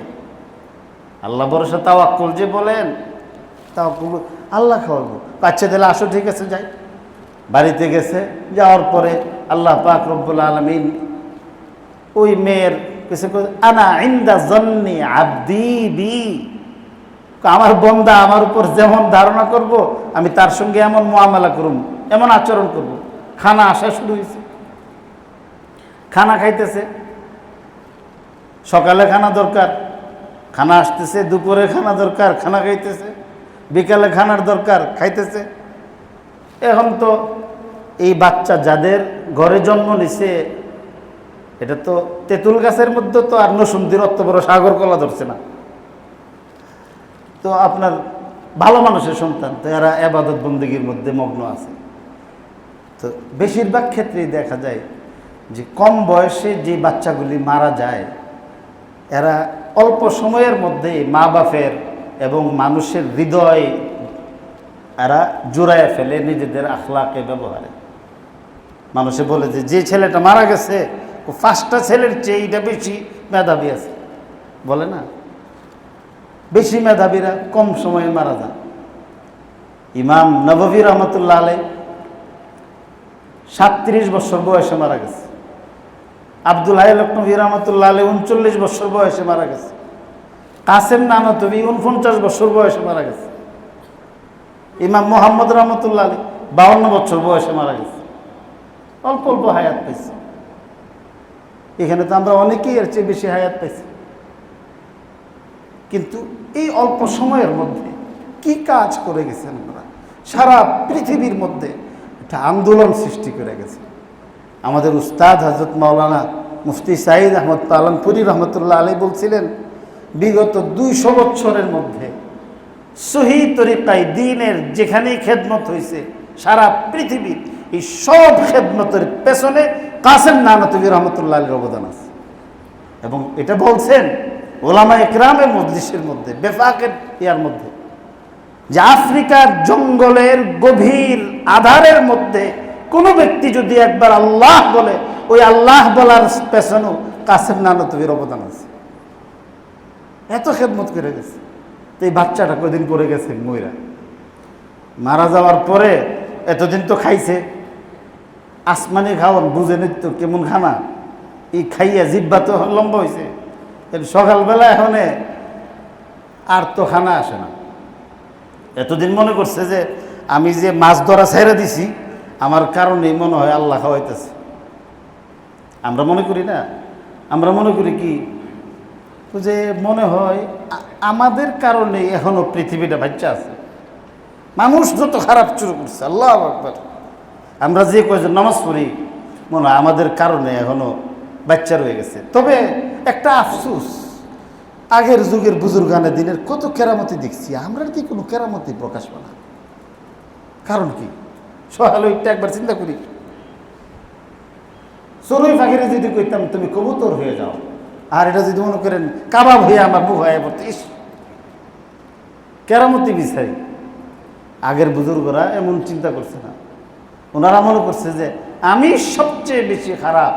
আল্লাহ ভরসা তাওয়াক্কুল যে বলেন, তাওয়াক্কুল আল্লাহ খাওয়াবো। বাচ্চা দিলে আসো, ঠিক আছে যাই। বাড়িতে গেছে, যাওয়ার পরে আল্লাহ পাক রব্বুল আলামিন ওই মেয়ের কিছু আনা ইনদা জন্নি আব্দি বি, আমার বন্দা আমার উপর যেমন ধারণা করব আমি তার সঙ্গে এমন মুআমালা করব, এমন আচরণ করব। খানা আসা শুরু হয়েছে, খানা খাইতেছে, সকালে খানা দরকার, খানা আসতেছে, দুপুরে খানা দরকার, খানা খাইতেছে, বিকালে খানার দরকার, খাইতেছে। এখন তো এই বাচ্চা যাদের ঘরে জন্ম নিছে, এটা তো তেঁতুল গাছের মধ্যে তো আর নসুন্দির অত বড় সাগর কলা ধরছে না, তো আপনার ভালো মানুষের সন্তান, তো এরা ইবাদত বন্দেগীর মধ্যে মগ্ন আছে। তো বেশিরভাগ ক্ষেত্রেই দেখা যায় যে কম বয়সে যে বাচ্চাগুলি মারা যায়, এরা অল্প সময়ের মধ্যে মা বাপের এবং মানুষের হৃদয় এরা জোড়ায় ফেলে নিজেদের আখলাকে ব্যবহারে। মানুষে বলে যে ছেলেটা মারা গেছে ও 5টা ছেলের চেয়ে এইটা বেশি মেধাবী আছে, বলে না? বেশি মেধাবীরা কম সময়ে মারা যান। ইমাম নববী রহমতুল্লাহ আলাইহি 37 বছর বয়সে মারা গেছে। আব্দুল হাই লখনবী রহমতুল্লাহ আলাইহি 39 বছর বয়সে মারা গেছে। কাসেম নানতবী 49 বছর বয়সে মারা গেছে। ইমাম মোহাম্মদ রহমতুল্লাহ আলী 52 বছর বয়সে মারা গেছে, অল্প অল্প হায়াত পাইছে। এখানে তো আমরা অনেকেই এর চেয়ে বেশি হায়াত পাইছি, কিন্তু এই অল্প সময়ের মধ্যে কি কাজ করে গেছেন ওরা, সারা পৃথিবীর মধ্যে একটা আন্দোলন সৃষ্টি করে গেছে। আমাদের উস্তাদ হযরত মাওলানা মুফতি সাঈদ আহমদ পালনপুরি রহমতুল্লাহ আলী বলছিলেন, বিগত 200 বছরের মধ্যে সহি তরিকায় দ্বীনের যেখানেই খেদমত হয়েছে সারা পৃথিবীর, এই সব খেদমতের পেছনে কাসেম নানতুবি রহমতুল্লাহ আলীর অবদান আছে। এবং এটা বলছেন ওলামা ইকরামের মজলিসের মধ্যে, বেফাকের ইয়ার মধ্যে, যে আফ্রিকার জঙ্গলের গভীর আধারের মধ্যে কোনো ব্যক্তি যদি একবার আল্লাহ বলে, ওই আল্লাহ বলার পেছনেও কাসেম নানতুবির অবদান আছে। এত খেদমত করে গেছে। তো এই বাচ্চাটা কদিন করে গেছে ময়রা, মারা যাওয়ার পরে এতদিন তো খাইছে, আসমানি খাওয়ান বুঝে নিত কেমন খানা, এই খাইয়া জিব্বা তো লম্বা হয়েছে, সকালবেলা এখন আর তো খানা আসে না। এতদিন মনে করছে যে আমি যে মাছ ধরা ছেড়ে দিছি আমার কারণেই মনে হয় আল্লাহ খাওয়াইতেছে। আমরা মনে করি না, আমরা মনে করি কি যে মনে হয় আমাদের কারণে এখনো পৃথিবীটা বাচ্চা আছে। মানুষ যত খারাপ শুরু করছে, আল্লাহু আকবার, আমরা যে কয়জন নামাজ পড়ি মনে হয় আমাদের কারণে এখনো বাচ্চা রয়ে গেছে। তবে একটা আফসোস, আগের যুগের বুজুর্গানে দিনের কত কেরামতি দেখছি, আমরা কি কোনো কেরামতি প্রকাশ পায় না। কারণ কি? সকালে একটা একবার চিন্তা করি, চড়ুই পাখিরে যদি কইতাম তুমি কবুতর হয়ে যাও, আর এটা যদি মনে করেন কাবাব হয়ে আমার বুক হয়ে পড়তে, ইস কেরামতি বিচাই। আগের বুজুর্গরা এমন চিন্তা করছে না, ওনারা মনে করছে যে আমি সবচেয়ে বেশি খারাপ।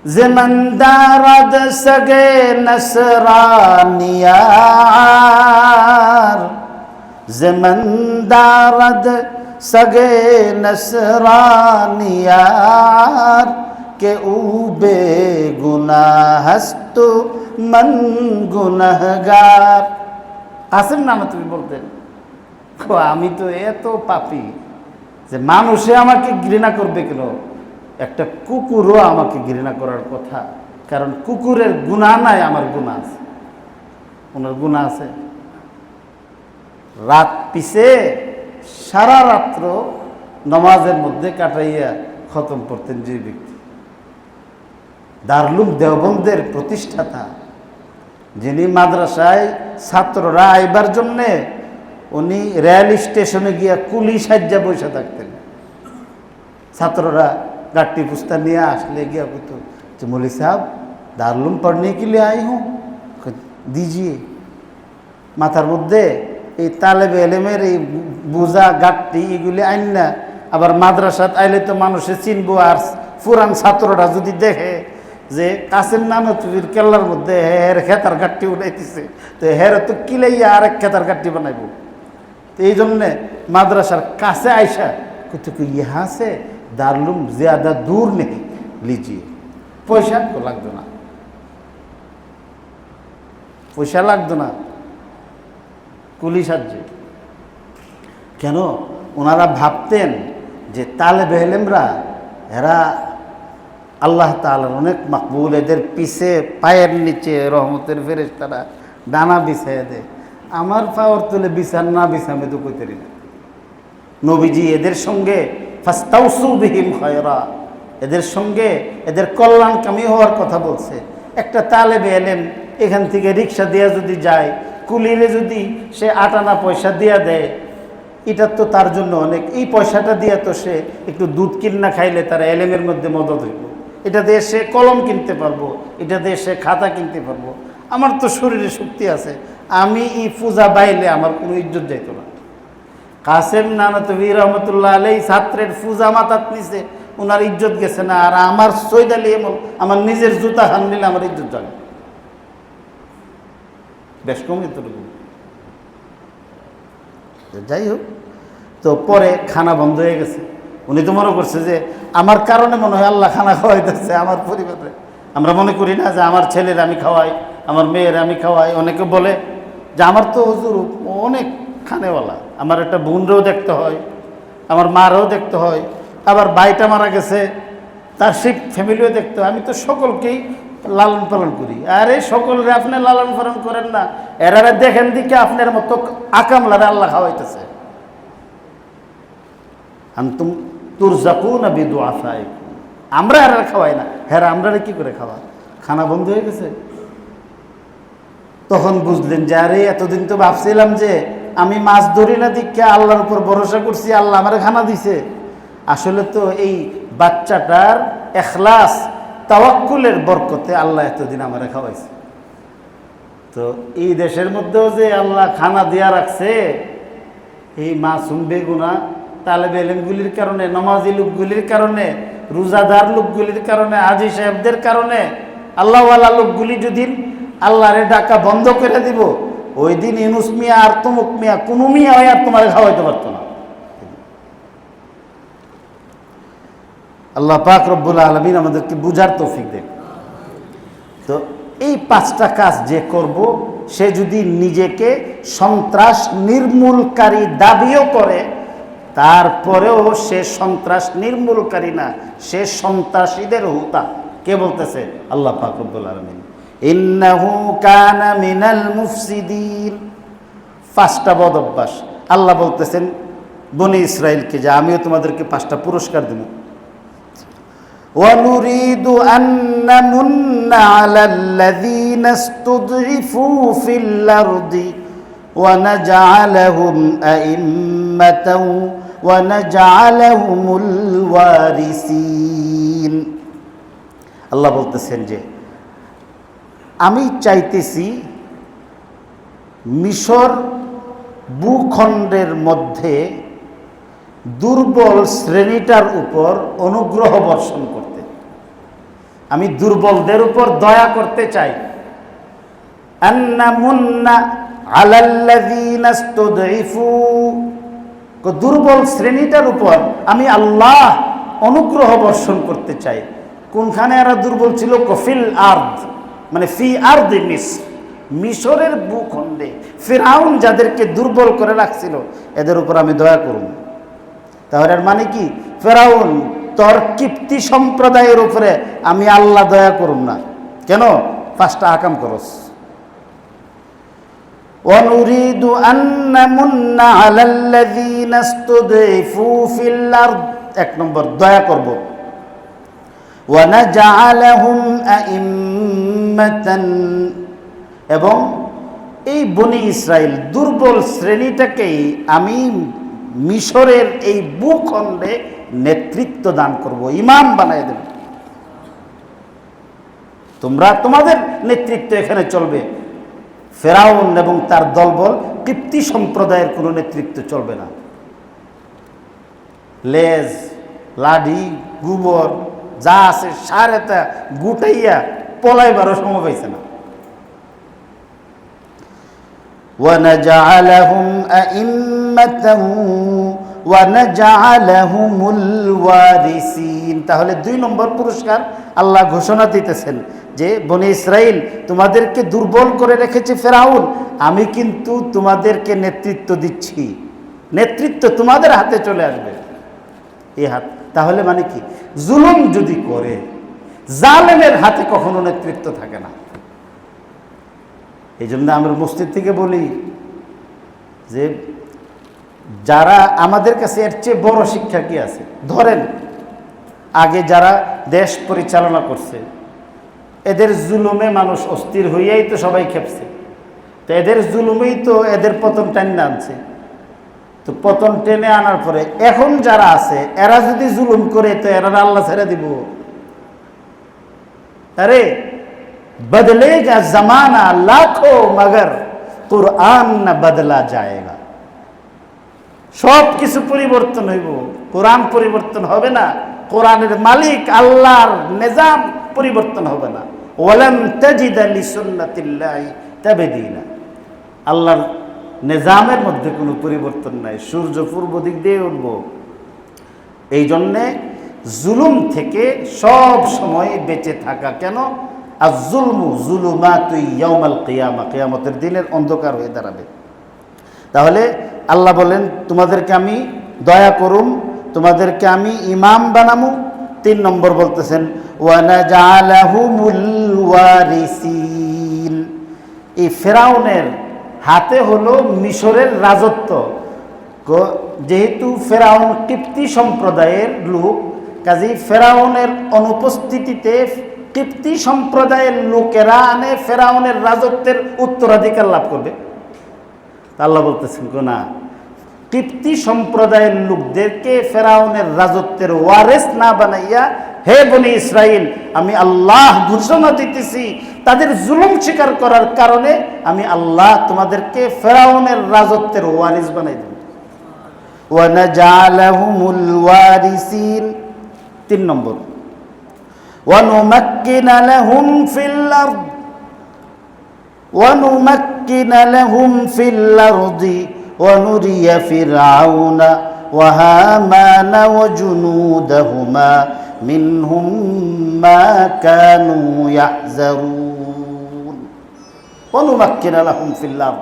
ज़मन दारद सगे नसरानियार, ज़मन दारद सगे नसरानियार के ऊबे गुनाहस्तु मन गुनहगार। কাসেম নানতুবি বলতেন, আমি তো এত পাপী যে মানুষে আমাকে ঘৃণা করবে কেন, একটা কুকুরও আমাকে ঘৃণা করার কথা, কারণ কুকুরের গুনাহ নাই, আমার গুনাহ আছে। ওনার গুনাহ আছে। রাত পিছে সারা রাত্র নমাজের মধ্যে কাটাইয়া খতম করতেন যে ব্যক্তি, দারুল দেওবন্দের প্রতিষ্ঠাতা, যিনি মাদ্রাসায় ছাত্ররা আইবার জন্যে উনি রেল স্টেশনে গিয়া কুলি সাজ্জা বসে থাকতেন। ছাত্ররা गाटी पुस्ता निये आसले गया तो मौलवी साहब दारुल पढ़ने के लिए आई हूँ, दीजिए। माथार मध्य तालेब एलेमेर बोझा गाट्टी एगुली आइन ना, आबार माद्रासात आइले तो मानुषे चिनबो, आर पुरान छात्ररा जदि देखे जे कासेम नानतुबिर केल्लार मध्य हेर खेतार गाट्टी उठाइतेছে, तो हेर तो किलाइया आरेक खेतार गाट्टी बानाइबो। तो এই জন্য মাদ্রাসার কাছে আইসা কইতে কি यहाँ से दारुल ज़्यादा दूर नहीं, लीजिए। पैसा तो लागतो ना, पैसा लागतो ना, कुली साज्जे। केन ओनारा भाबतेन जे तालेबे इल्मरा एरा আল্লাহ তাআলার অনেক মাকবুল, এদের পিছে পায়ের নিচে রহমতের ফেরেশতারা ডানা বিছাইয়া দেয়। আমার পাওয়ার তুলে বিছান না বিছামে তো কইতে পারি না। নবীজি এদের সঙ্গে ফাস্তাউসু বিহিম খায়রা, এদের সঙ্গে এদের কল্যাণকামী হওয়ার কথা বলছে। একটা তালেবে এলেম এখান থেকে রিক্সা দিয়ে যদি যায়, কুলিরে যদি সে 8 আনা পয়সা দিয়া দেয়, এটা তো তার জন্য অনেক। এই পয়সাটা দিয়ে তো সে একটু দুধ কিনা খাইলে তার এলেমের মধ্যে মদত হইব, এটা দিয়ে সে কলম কিনতে পারবো, এটা দিয়ে সে খাতা কিনতে পারবো। আমার তো শরীরে শক্তি আছে, আমি এই পূজা বাইলে আমার কোনো ইজ্জত যাইতো না। কাসেম নানতুবি রহমতুল্লাহ আলাইহি ছাত্রের পূজা মাথাত নিছে, ওনার ইজ্জত গেছে না। আর আমার সৈয়দ আলী এমন আমার নিজের জুতা হান নিলে আমার ইজ্জত যাবে, বেশ কম এতটুকু। যাই হোক, তো পরে খানা বন্ধ হয়ে গেছে। উনি তো মনে করছে যে আমার কারণে মনে হয় আল্লাহ খানা খাওয়াইতেছে আমার পরিবারে। আমরা মনে করি না যে আমার ছেলের আমি খাওয়াই, আমার মেয়ের আমি খাওয়াই। অনেকে বলে যে আমার তো হুজুর অনেক খানেওয়ালা, আমার একটা বোনরেও দেখতে হয়, আমার মারও দেখতে হয়, আবার ভাইটা মারা গেছে তার সেই ফ্যামিলিও দেখতে হয়, আমি তো সকলকেই লালন পালন করি। আরে সকলরে আপনি লালন পালন করেন না, এরা দেখেন দিকে আপনার মতো আকামলারে আল্লাহ খাওয়াইতেছে। আনতুম তুরজাকুনা বিদুআফাইকুম, আমরা এরা খাওয়াই না, হ্যাঁ আমরা কি করে খাওয়া, খানা বন্ধ হয়ে গেছে। তখন বুঝলেন যে আরে এতদিন তো ভাবছিলাম যে আমি মাছ ধরি না দীক্ষা আল্লাহর উপর ভরসা করছি, আল্লাহ আমার খানা দিছে। আসলে তো এই বাচ্চাটার এখলাস তাওয়াক্কুলের বরকতে আল্লাহ এতদিন আমারে খাওয়াইছে। তো এই দেশের মধ্যেও যে আল্লাহ খানা দিয়া রাখছে, এই মাসুম বেগুনা তালেবে এলেমগুলির কারণে, নমাজি লোকগুলির কারণে, রোজাদার লোকগুলির কারণে, হাজী সাহেবদের কারণে, আল্লাহওয়ালা লোকগুলি যদি আল্লাহরে ডাকা বন্ধ করে দিব, ওই দিন ইউনুস মিয়া আর তমুক মিয়া কোনো মিয়া হয় আর তোমার খাওয়াইতে পারতো না। আল্লাহ পাক রব্বুল আলামিন আমাদেরকে বুঝার তৌফিক দেন। তো এই 5টা কাজ যে করব, সে যদি নিজেকে সন্ত্রাস নির্মূলকারী দাবিও করে, তারপরেও সে সন্ত্রাস নির্মূলকারী না, সে সন্ত্রাসীদের হুতা। কে বলতেছে? আল্লাহ পাক রব্বুল আলামিন। ইন্নাহু কানা মিনাল মুফসিদিন। 5টা বদ অভ্যাস আল্লাহ বলতেছেন বনি ইসরাইলকে, যে আমিও তোমাদেরকে 5টা পুরস্কার দেব। وَنُرِيدُ أَن نَّمُنَّ عَلَى الَّذِينَ اسْتُضْعِفُوا فِي الْأَرْضِ وَنَجْعَلَهُمْ أَئِمَّةً وَنَجْعَلَهُمُ الْوَارِثِينَ। আল্লাহ বলতেছেন যে আমি চাইতেছি মিশর ভূখণ্ডের মধ্যে দুর্বল শ্রেণীটার উপর অনুগ্রহ বর্ষণ করতে। আমি দুর্বলদের উপর দয়া করতে চাই। আন্নামুন্না আলাল্লাযীনা ইসতুদঈফু, দুর্বল শ্রেণীটার উপর আমি আল্লাহ অনুগ্রহ বর্ষণ করতে চাই। কোনখানে এরা দুর্বল ছিল? কফিল আরদ, মানে ফি আরদি মিসর, মিশরের ভূখণ্ডে ফিরআউন যাদেরকে দুর্বল করে রাখছিল, এদের উপর আমি দয়া করব। তাহলে এর মানে কি? ফেরাউন তোর কিপ্তি সম্প্রদায়ের উপরে আমি আল্লাহ দয়া করুম না কেন? 5টা আকাম করস। ওয়ানুরিদু আন নামুন্না আলাল্লাযীনা ইসতুদঈফু ফিল আরদ, 1 নম্বর দয়া করব। ওয়া নাজআলাহুম আইম্মাতান, এবং এই বনি ইসরাইল দুর্বল শ্রেণীটাকেই আমি মিশরের এই ভূখণ্ডে নেতৃত্ব দান করব, ইমাম বানায় দেব। তোমরা তোমাদের নেতৃত্ব এখানে চলবে। ফেরাউন এবং তার দলবল কিপ্তি সম্প্রদায়ের কোনো নেতৃত্ব চলবে না। লেজ, লাঠি, গোবর যা আছে সারেতা গুটাইয়া পলাইবারও সময় পাইছে না। وَنَجْعَلَهُمْ أَئِمَّةً وَنَجْعَلَهُمُ الْوَارِثِينَ। তাহলে 2 নম্বর পুরস্কার আল্লাহ ঘোষণা দিতেছেন যে বনি ইসরাইল তোমাদেরকে দুর্বল করে রেখেছে ফেরাউন, আমি কিন্তু তোমাদেরকে নেতৃত্ব দিচ্ছি, নেতৃত্ব তোমাদের হাতে চলে আসবে। এই হাত তাহলে মানে কি? জুলুম যদি করে, জালেমের হাতে কখনো নেতৃত্ব থাকে না। এই জন্য আমরা মসজিদ থেকে বলি যে যারা আমাদের কাছে এর চেয়ে বড় শিক্ষা কি আছে? ধরেন আগে যারা দেশ পরিচালনা করছে, এদের জুলুমে মানুষ অস্থির হইয়াই তো সবাই খেপছে, তো এদের জুলুমেই তো এদের পতন টেনে আনছে। তো পতন টেনে আনার পরে এখন যারা আছে এরা যদি জুলুম করে, তো এরা আল্লাহ ছেড়ে দিব? আরে बदलेगा जमाना लाखों मगर कुरान न बदला जाएगा। সব কিছু পরিবর্তন হইব, কোরআন পরিবর্তন হবে না। কোরআনের মালিক আল্লাহর নিজাম পরিবর্তন হবে না। ওয়ালাম তাজিদা লিসুন্নাতিল্লাহি তাবদীলা, আল্লাহর নিজামের মধ্যে কোনো পরিবর্তন নাই। সূর্য পূর্ব দিক দিয়ে উঠব। এই জন্যে জুলুম থেকে সব সময় বেঁচে থাকা। কেন? আয-যুলমু যুলুমাতু ইয়াউমাল কিয়ামা, কিয়ামতের দিনের অন্ধকার হয়ে দাঁড়াবে। তাহলে আল্লাহ বলেন তোমাদেরকে আমি দয়া করুম, তোমাদেরকে আমি ইমাম বানামু। 3 নম্বর বলতেছেন ওয়া নাজআলাহুমুল ওয়ারিসিন, এই ফেরাউনের হাতে হলো মিশরের রাজত্ব। যেহেতু ফেরাউন কিপ্তি সম্প্রদায়ের লোক, কাজেই ফেরাউনের অনুপস্থিতিতে কিপ্তি সম্প্রদায়ের লোকেরা ফেরাউনের রাজত্বের উত্তরাধিকার লাভ করবে। আল্লাহ বলতেছেন না, কিপ্তি সম্প্রদায়ের লোকদেরকে ফেরাউনের রাজত্বের ওয়ারেস না বানাইয়া, হে বনি ইসরাইল, আমি আল্লাহ ঘোষণা দিতেছি তাদের জুলুম স্বীকার করার কারণে আমি আল্লাহ তোমাদেরকে ফেরাউনের রাজত্বের ওয়ারিস বানাই দেব। ওয়া নাজআলাহুমুল ওয়ারিসিন। 3 নম্বর ওয়া নুমাক্কিনা লাহুম ফিল আরদ ওয়া নুমাক্কিনা লাহুম ফিল আরদি ওয়া নুরিয়া ফিরআউনা ওয়া হামানা ওয়া জুনুদাহুমা মিনহুম মা কানু ইয়াহজারুন। ওয়া নুমাক্কিনা লাহুম ফিল আরদ,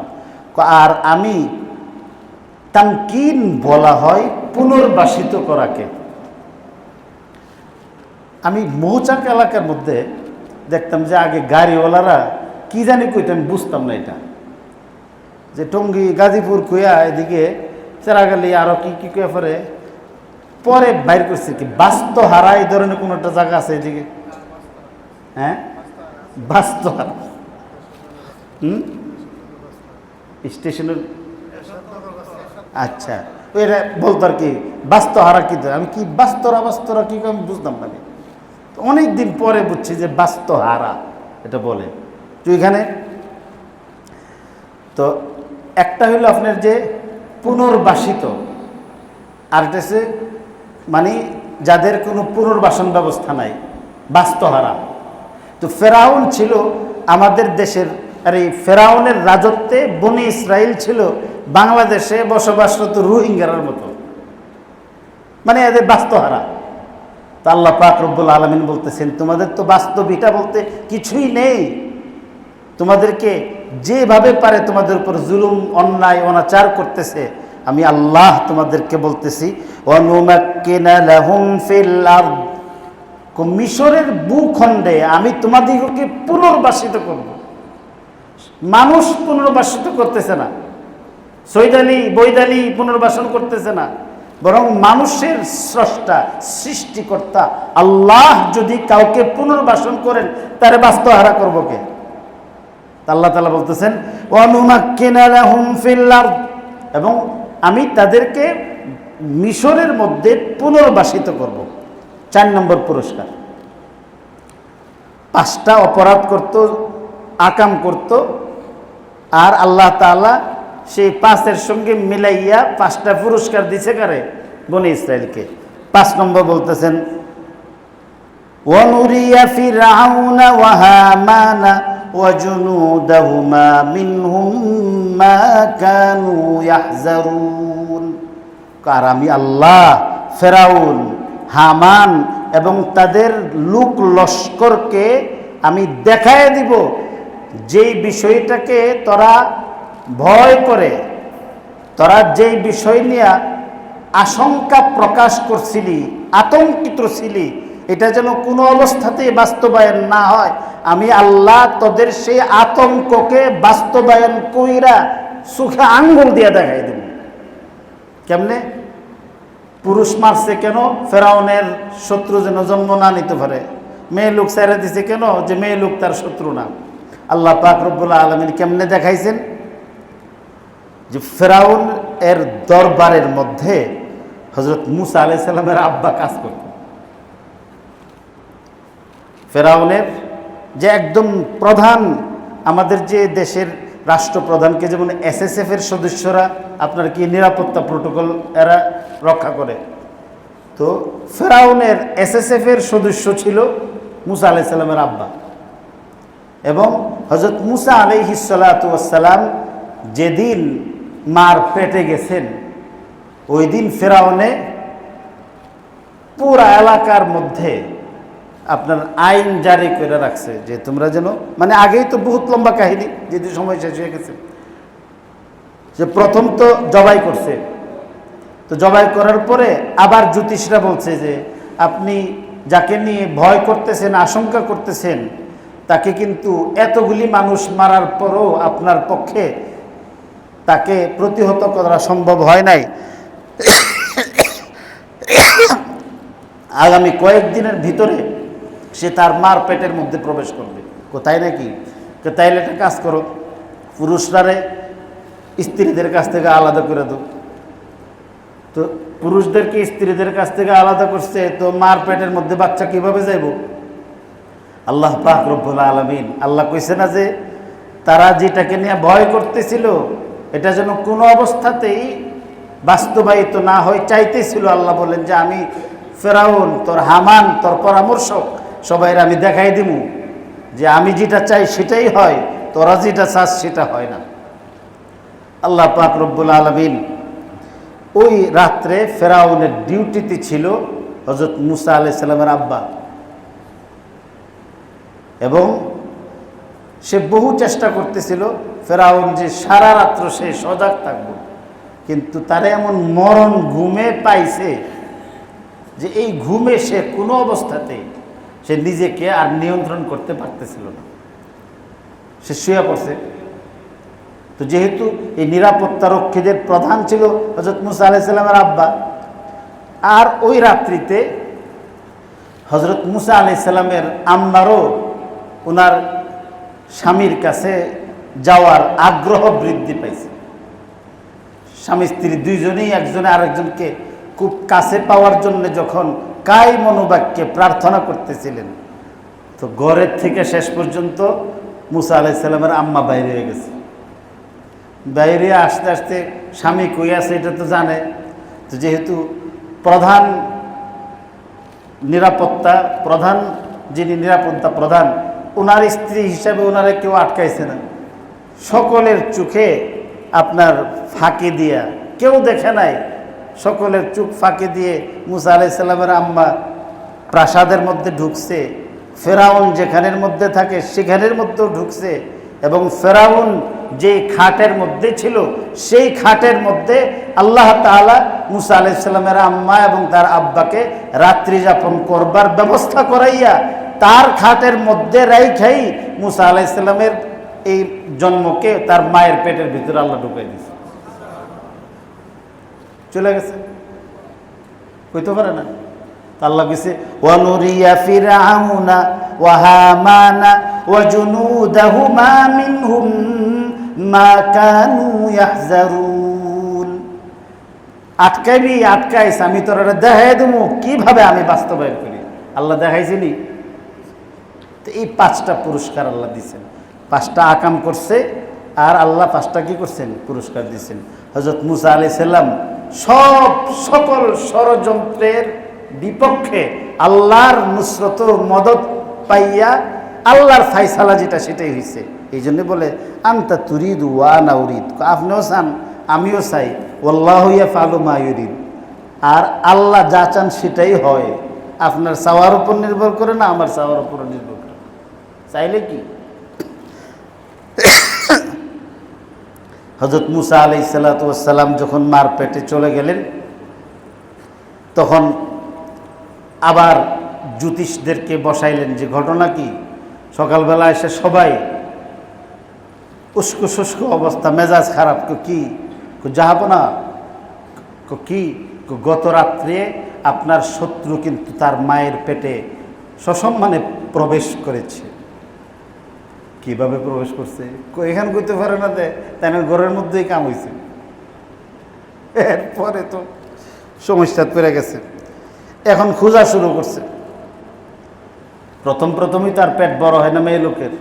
আর আমি, তামকিন বলা হয় পুনর্বাসিত করাকে। আমি মৌচাক এলাকার মধ্যে দেখতাম যে আগে গাড়িওয়ালারা কি জানি কইতো, আমি বুঝতাম না এটা, যে টঙ্গী গাজীপুর কুয়া এদিকে চেরাগালি আরো কি কি কুয়া পরে পরে বাইর করছে কি বাস্তহারা, এই ধরনের কোনো একটা জায়গা আছে এদিকে, হ্যাঁ বাস্তহারা, স্টেশনের, আচ্ছা ওইটা বলতো আর কি বাস্তহারা কি, আমি কি বাস্তরা কি আমি বুঝতাম না। অনেক দিন পরে বুঝছি যে বাস্তহারা এটা বলে। তো এখানে তো একটা হইল আপনার যে পুনর্বাসিত, আর এটা হচ্ছে মানে যাদের কোনো পুনর্বাসন ব্যবস্থা নাই, বাস্তহারা। তো ফেরাউন ছিল আমাদের দেশের, আর এই ফেরাউনের রাজত্বে বনি ইসরাইল ছিল বাংলাদেশে বসবাসরত রোহিঙ্গার মতো, মানে এদের বাস্তহারা। তো আল্লাহ পাক রব্বুল আলামিন বলতেছেন তোমাদের তো বাস্তবিকটা বলতে কিছুই নেই, তোমাদেরকে যেভাবে পারে তোমাদের উপর জুলুম অন্যায় অনাচার করতেছে, আমি আল্লাহ তোমাদেরকে বলতেছি ওয়া নুমাক্কিনা লাহুম ফিল আরদ, মিশরের ভূখণ্ডে আমি তোমাদেরকে পুনর্বাসিত করব। মানুষ পুনর্বাসিত করতেছে না, সৈদালি বৈদালি পুনর্বাসন করতেছে না, বরং মানুষের স্রষ্টা সৃষ্টিকর্তা আল্লাহ যদি কাউকে পুনর্বাসন করেন তারে বাস্তহারা করব কে? আল্লাহ তাআলা বলতেছেন ওয়া নুমাক্কিনা লাহুম ফিল আরদ, এবং আমি তাদেরকে মিশরের মধ্যে পুনর্বাসিত করব। 4 নম্বর পুরস্কার, 5টা অপরাধ করত, আকাম করত, আর আল্লাহ তাআলা সেই 5-এর সঙ্গে মিলাইয়া 5টা পুরস্কার দিছে কারে? বনি ইসরাইলকে। 5 নম্বর বলতেছেন ওয়া নুরিয়া ফিরআউনা ওয়া হামানা ওয়া জুনুদাহুমা মিনহুম মা কানু ইয়াহজারুন, আর আমি আল্লাহ ফেরাউন, হামান এবং তাদের লোক লস্করকে আমি দেখায় দিব যেই বিষয়টাকে তোরা ভয় করে, তোরা যেই বিষয় নিয়ে আশঙ্কা প্রকাশ করছিলি, আতঙ্কিত ছিলি, এটা যেন কোনো অবস্থাতেই বাস্তবায়ন না হয়, আমি আল্লাহ তোদের সেই আতঙ্ককে বাস্তবায়ন কইরা সুখে আঙ্গুল দিয়ে দেখাই দেব। কেমনে? পুরুষ মারছে কেন? ফেরাউনের শত্রু যেন জন্ম না নিতে পারে। মেয়ে লোক ছেড়ে দিছে কেন? যে মেয়ে লোক তার শত্রু না। আল্লাহ পাক রব্বুল আলামিন কেমনে দেখাইছেন? যে ফেরাউন এর দরবারের মধ্যে হযরত মুসা আলাইহিস সালামের আব্বা কাজ করতেন। ফেরাউনের যে একদম প্রধান, আমাদের যে দেশের রাষ্ট্রপ্রধানকে যেমন SSF এর সদস্যরা আপনার কি নিরাপত্তা প্রোটোকল এরা রক্ষা করে, তো ফেরাউনের SSF এর সদস্য ছিল মুসা আলাইহিস সালামের আব্বা। এবং হযরত মুসা আলাইহিস সালাতু ওয়াস সালাম যেদিন মার পেটে গেছেন, ওই দিন ফেরাউনে পুরা এলাকার মধ্যে আপনার আইন জারি করে রাখছে যে তোমরা যেন, মানে আগেই তো বহুত লম্বা কাহিনী, যেহেতু সময় শেষ হয়ে গেছে, যে প্রথম তো জবাই করছে, তো জবাই করার পরে আবার জ্যোতিষরা বলছে যে আপনি যাকে নিয়ে ভয় করতেছেন, আশঙ্কা করতেছেন, তাকে কিন্তু এতগুলি মানুষ মারার পরও আপনার পক্ষে তাকে প্রতিহত করা সম্ভব হয় নাই। আগামী কয়েকদিনের ভিতরে সে তার মার পেটের মধ্যে প্রবেশ করবে। কোথায় নাকি? তাইলে একটা কাজ করো, পুরুষরারে স্ত্রীদের কাছ থেকে আলাদা করে দাও। তো পুরুষদেরকে স্ত্রীদের কাছ থেকে আলাদা করছে, তো মার পেটের মধ্যে বাচ্চা কিভাবে যাইব? আল্লাহ পাক রব্বুল আলামিন, আল্লাহ কইছে না যে তারা যেটাকে নিয়ে ভয় করতেছিল এটা যেন কোনো অবস্থাতেই বাস্তবায়িত না হয় চাইতেছিল। আল্লাহ বলেন যে আমি ফেরাউন, তোর হামান, তোর পরামর্শক সবাই আমি দেখাই দিব যে আমি যেটা চাই সেটাই হয়, তোরা যেটা চাস সেটা হয় না। আল্লাহ পাক রব্বুল আলামিন ওই রাত্রে ফেরাউনের ডিউটিতে ছিল হযরত মুসা আলাইহিস সালামের আব্বা, এবং সে বহু চেষ্টা করতেছিল ফেরাউন যে সারা রাত্র সে সজাগ থাকবে, কিন্তু তারে এমন মরণ ঘুমে পাইছে যে এই ঘুমে সে কোনো অবস্থাতেই সে নিজেকে আর নিয়ন্ত্রণ করতে পারতেছিল না, সে শুয়ে পড়ছে। তো যেহেতু এই নিরাপত্তা রক্ষীদের প্রধান ছিল হযরত মুসা আলাইহিস সালামের আব্বা, আর ওই রাত্রিতে হযরত মুসা আলাইহিস সালামের আম্মারও ওনার স্বামীর কাছে যাওয়ার আগ্রহ বৃদ্ধি পাইছে। স্বামী স্ত্রী দুইজনেই একজনে আরেকজনকে খুব কাছে পাওয়ার জন্য যখন কায় মনোবাক্যে প্রার্থনা করতেছিলেন, তো ঘরের থেকে শেষ পর্যন্ত মুসা আলাইহিস সালামের আম্মা বাইরে হয়ে গেছে। বাইরে আসতে আসতে স্বামী কই আছে এটা তো জানে, তো যেহেতু প্রধান যিনি নিরাপত্তা প্রধান, ওনার স্ত্রী হিসাবে ওনারা কেউ আটকাইছে না। সকলের চোখে আপনার ফাঁকি দিয়া, কেউ দেখে নাই, সকলের চোখ ফাঁকি দিয়ে মুসা আলাইহিস সালামের আম্মা প্রাসাদের মধ্যে ঢুকছে। ফেরাউন যেখানের মধ্যে থাকে সেখানের মধ্যেও ঢুকছে, এবং ফেরাউন যে খাটের মধ্যে ছিল সেই খাটের মধ্যে আল্লাহ তাআলা মুসা আলাইহিস সালামের আম্মা এবং তার আব্বাকে রাত্রি যাপন করবার ব্যবস্থা করাইয়া তার খাটের মধ্যে রাইখাই মুসা আলাইহিস সালামের এই জন্মকে তার মায়ের পেটের ভিতরে আল্লাহ ঢুকাই দিয়েছে। চলে গেছে, কইতে পারে না। আল্লাহ কইছে ওয়ানুরিয়া ফিরআউনা ওয়া হামানা ওয়া জুনুদাহুমা মিনহুম মা কানু ইয়াহজারুন। আটকাইস, আমি তোরা দেখাই দেবো কিভাবে আমি বাস্তবায়ন করি। আল্লাহ দেখাইছিনি। তো এই 5টা পুরস্কার আল্লাহ দিয়েছেন, 5টা আকাম করছে, আর আল্লাহ 5টা কি করছেন? পুরস্কার দিয়েছেন। হযরত মুসা আলাইহিস সালাম সকল ষড়যন্ত্রের বিপক্ষে আল্লাহর নুসরত মদদ পাইয়া আল্লাহর ফায়সালা যেটা সেটাই হয়েছে। এই জন্য বলে আনতা তুরিদু ওয়া আনা উরিদ, আপনিও চান আমিও চাই, ওয়াল্লাহু ইয়াফআলু মা ইউরিদ, আর আল্লাহ যা চান সেটাই হয়। আপনার চাওয়ার উপর নির্ভর করে না, আমার চাওয়ার উপর নির্ভর করে। চাইলে কি হযরত মুসা আলাইহিস সালাতু ওয়াস সালাম যখন মার পেটে চলে গেলেন, তখন আবার জ্যোতিষদেরকে বসাইলেন যে ঘটনা কি। সকালবেলা এসে সবাই উস্কো শুষ্ক অবস্থা, মেজাজ খারাপ। কি যাবো না? কি গত রাত্রে আপনার শত্রু কিন্তু তার মায়ের পেটে সসম্মানে প্রবেশ করেছে। কিভাবে প্রবেশ করছে এখানে কইতে পারে না, তাই না? ঘরের মধ্যেই কাম হয়েছে। এরপরে তো সমস্যা পড়ে গেছে, এখন খোঁজা শুরু করছে। প্রথমই তার পেট বড় হয় না মেয়ে লোকের।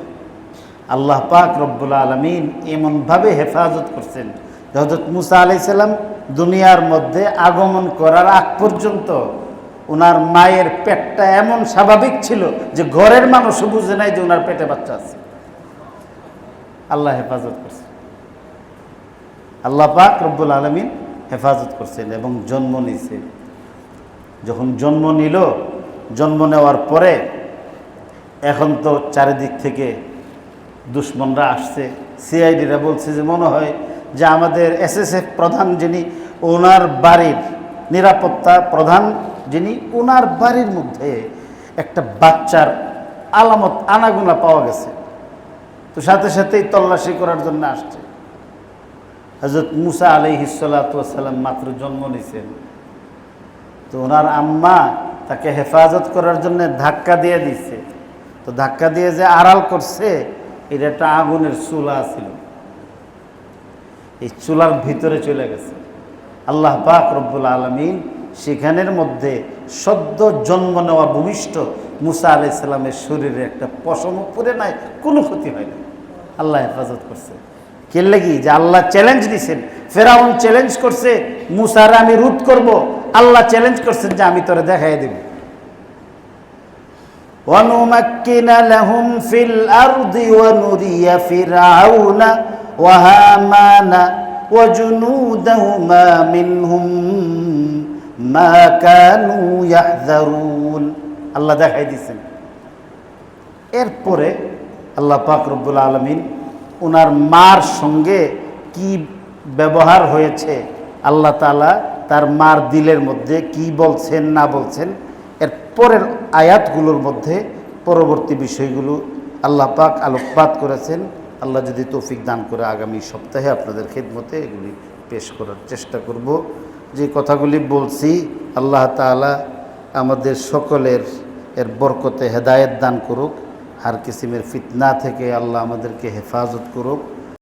আল্লাহ পাক রব্বুল আলামিন এমনভাবে হেফাজত করছেন, হযরত মুসা আলাইহিস সালাম দুনিয়ার মধ্যে আগমন করার আগ পর্যন্ত ওনার মায়ের পেটটা এমন স্বাভাবিক ছিল যে ঘরের মানুষও বুঝে নাই যে ওনার পেটে বাচ্চা আছে। আল্লাহ হেফাজত করছে, আল্লাহ পাক রব্বুল আলামিন হেফাজত করছেন, এবং জন্ম নিছে। যখন জন্ম নিল, জন্ম নেওয়ার পরে এখন তো চারিদিক থেকে দুশ্মনরা আসছে, সিআইডিরা বলছে যে মনে হয় যে আমাদের এসএসএফ প্রধান যিনি, ওনার বাড়ির নিরাপত্তা প্রধান যিনি, ওনার বাড়ির মধ্যে একটা বাচ্চার আলামত আনাগোনা পাওয়া গেছে। তো সাথে সাথেই তল্লাশি করার জন্য আসছে। হযরত মুসা আলাইহিস সালাতু ওয়াস সালাম মাত্র জন্ম নিয়েছেন, তো ওনার আম্মা তাকে হেফাজত করার জন্য ধাক্কা দিয়ে দিচ্ছে। তো ধাক্কা দিয়ে যে আড়াল করছে, এটা একটা আগুনের চুলা ছিল, এই চুলার ভিতরে চলে গেছে। আল্লাহ পাক রব্বুল আলামিন সেখানের মধ্যে সদ্য জন্ম নেওয়া ভূমিষ্ঠ মুসা আলাইহিস সালামের শরীরে একটা পশমও পড়ে নাই, কোনো ক্ষতি হয় না, আল্লাহ হেফাজত করছে। কে লাগি? যে আল্লাহ চ্যালেঞ্জ দিয়েছেন। ফেরাউন চ্যালেঞ্জ করছে, মুসারে আমি রোধ করব, আল্লাহ চ্যালেঞ্জ করছেন যে আমি তোরে দেখাই দেব। وَنُمَكِّنَ لَهُمْ فِي الْأَرْضِ وَنُرِيَ فِرْعَوْنَ وَهَامَانَ وَجُنُودَهُمَا مِنْهُمْ مَا كَانُوا يَحْذَرُونَ। আল্লাহ দেখাই দিয়েছেন। এরপরে আল্লাহ পাক রব্বুল আলামিন ওনার মার সঙ্গে কি ব্যবহার হয়েছে, আল্লাহ তাআলা তার মার দিলের মধ্যে কি বলছেন না বলছেন, এর পরের আয়াতগুলোর মধ্যে পরবর্তী বিষয়গুলো আল্লাহ পাক আলোকপাত করেছেন। আল্লাহ যদি তৌফিক দান করে আগামী সপ্তাহে আপনাদের খেদমতে এগুলি পেশ করার চেষ্টা করব। যে কথাগুলি বলছি, আল্লাহ তাআলা আমাদের সকলের এর বরকতে হেদায়েত দান করুক, হার কিসিমের ফিতনা থেকে আল্লাহ আমাদেরকে হেফাজত করুক।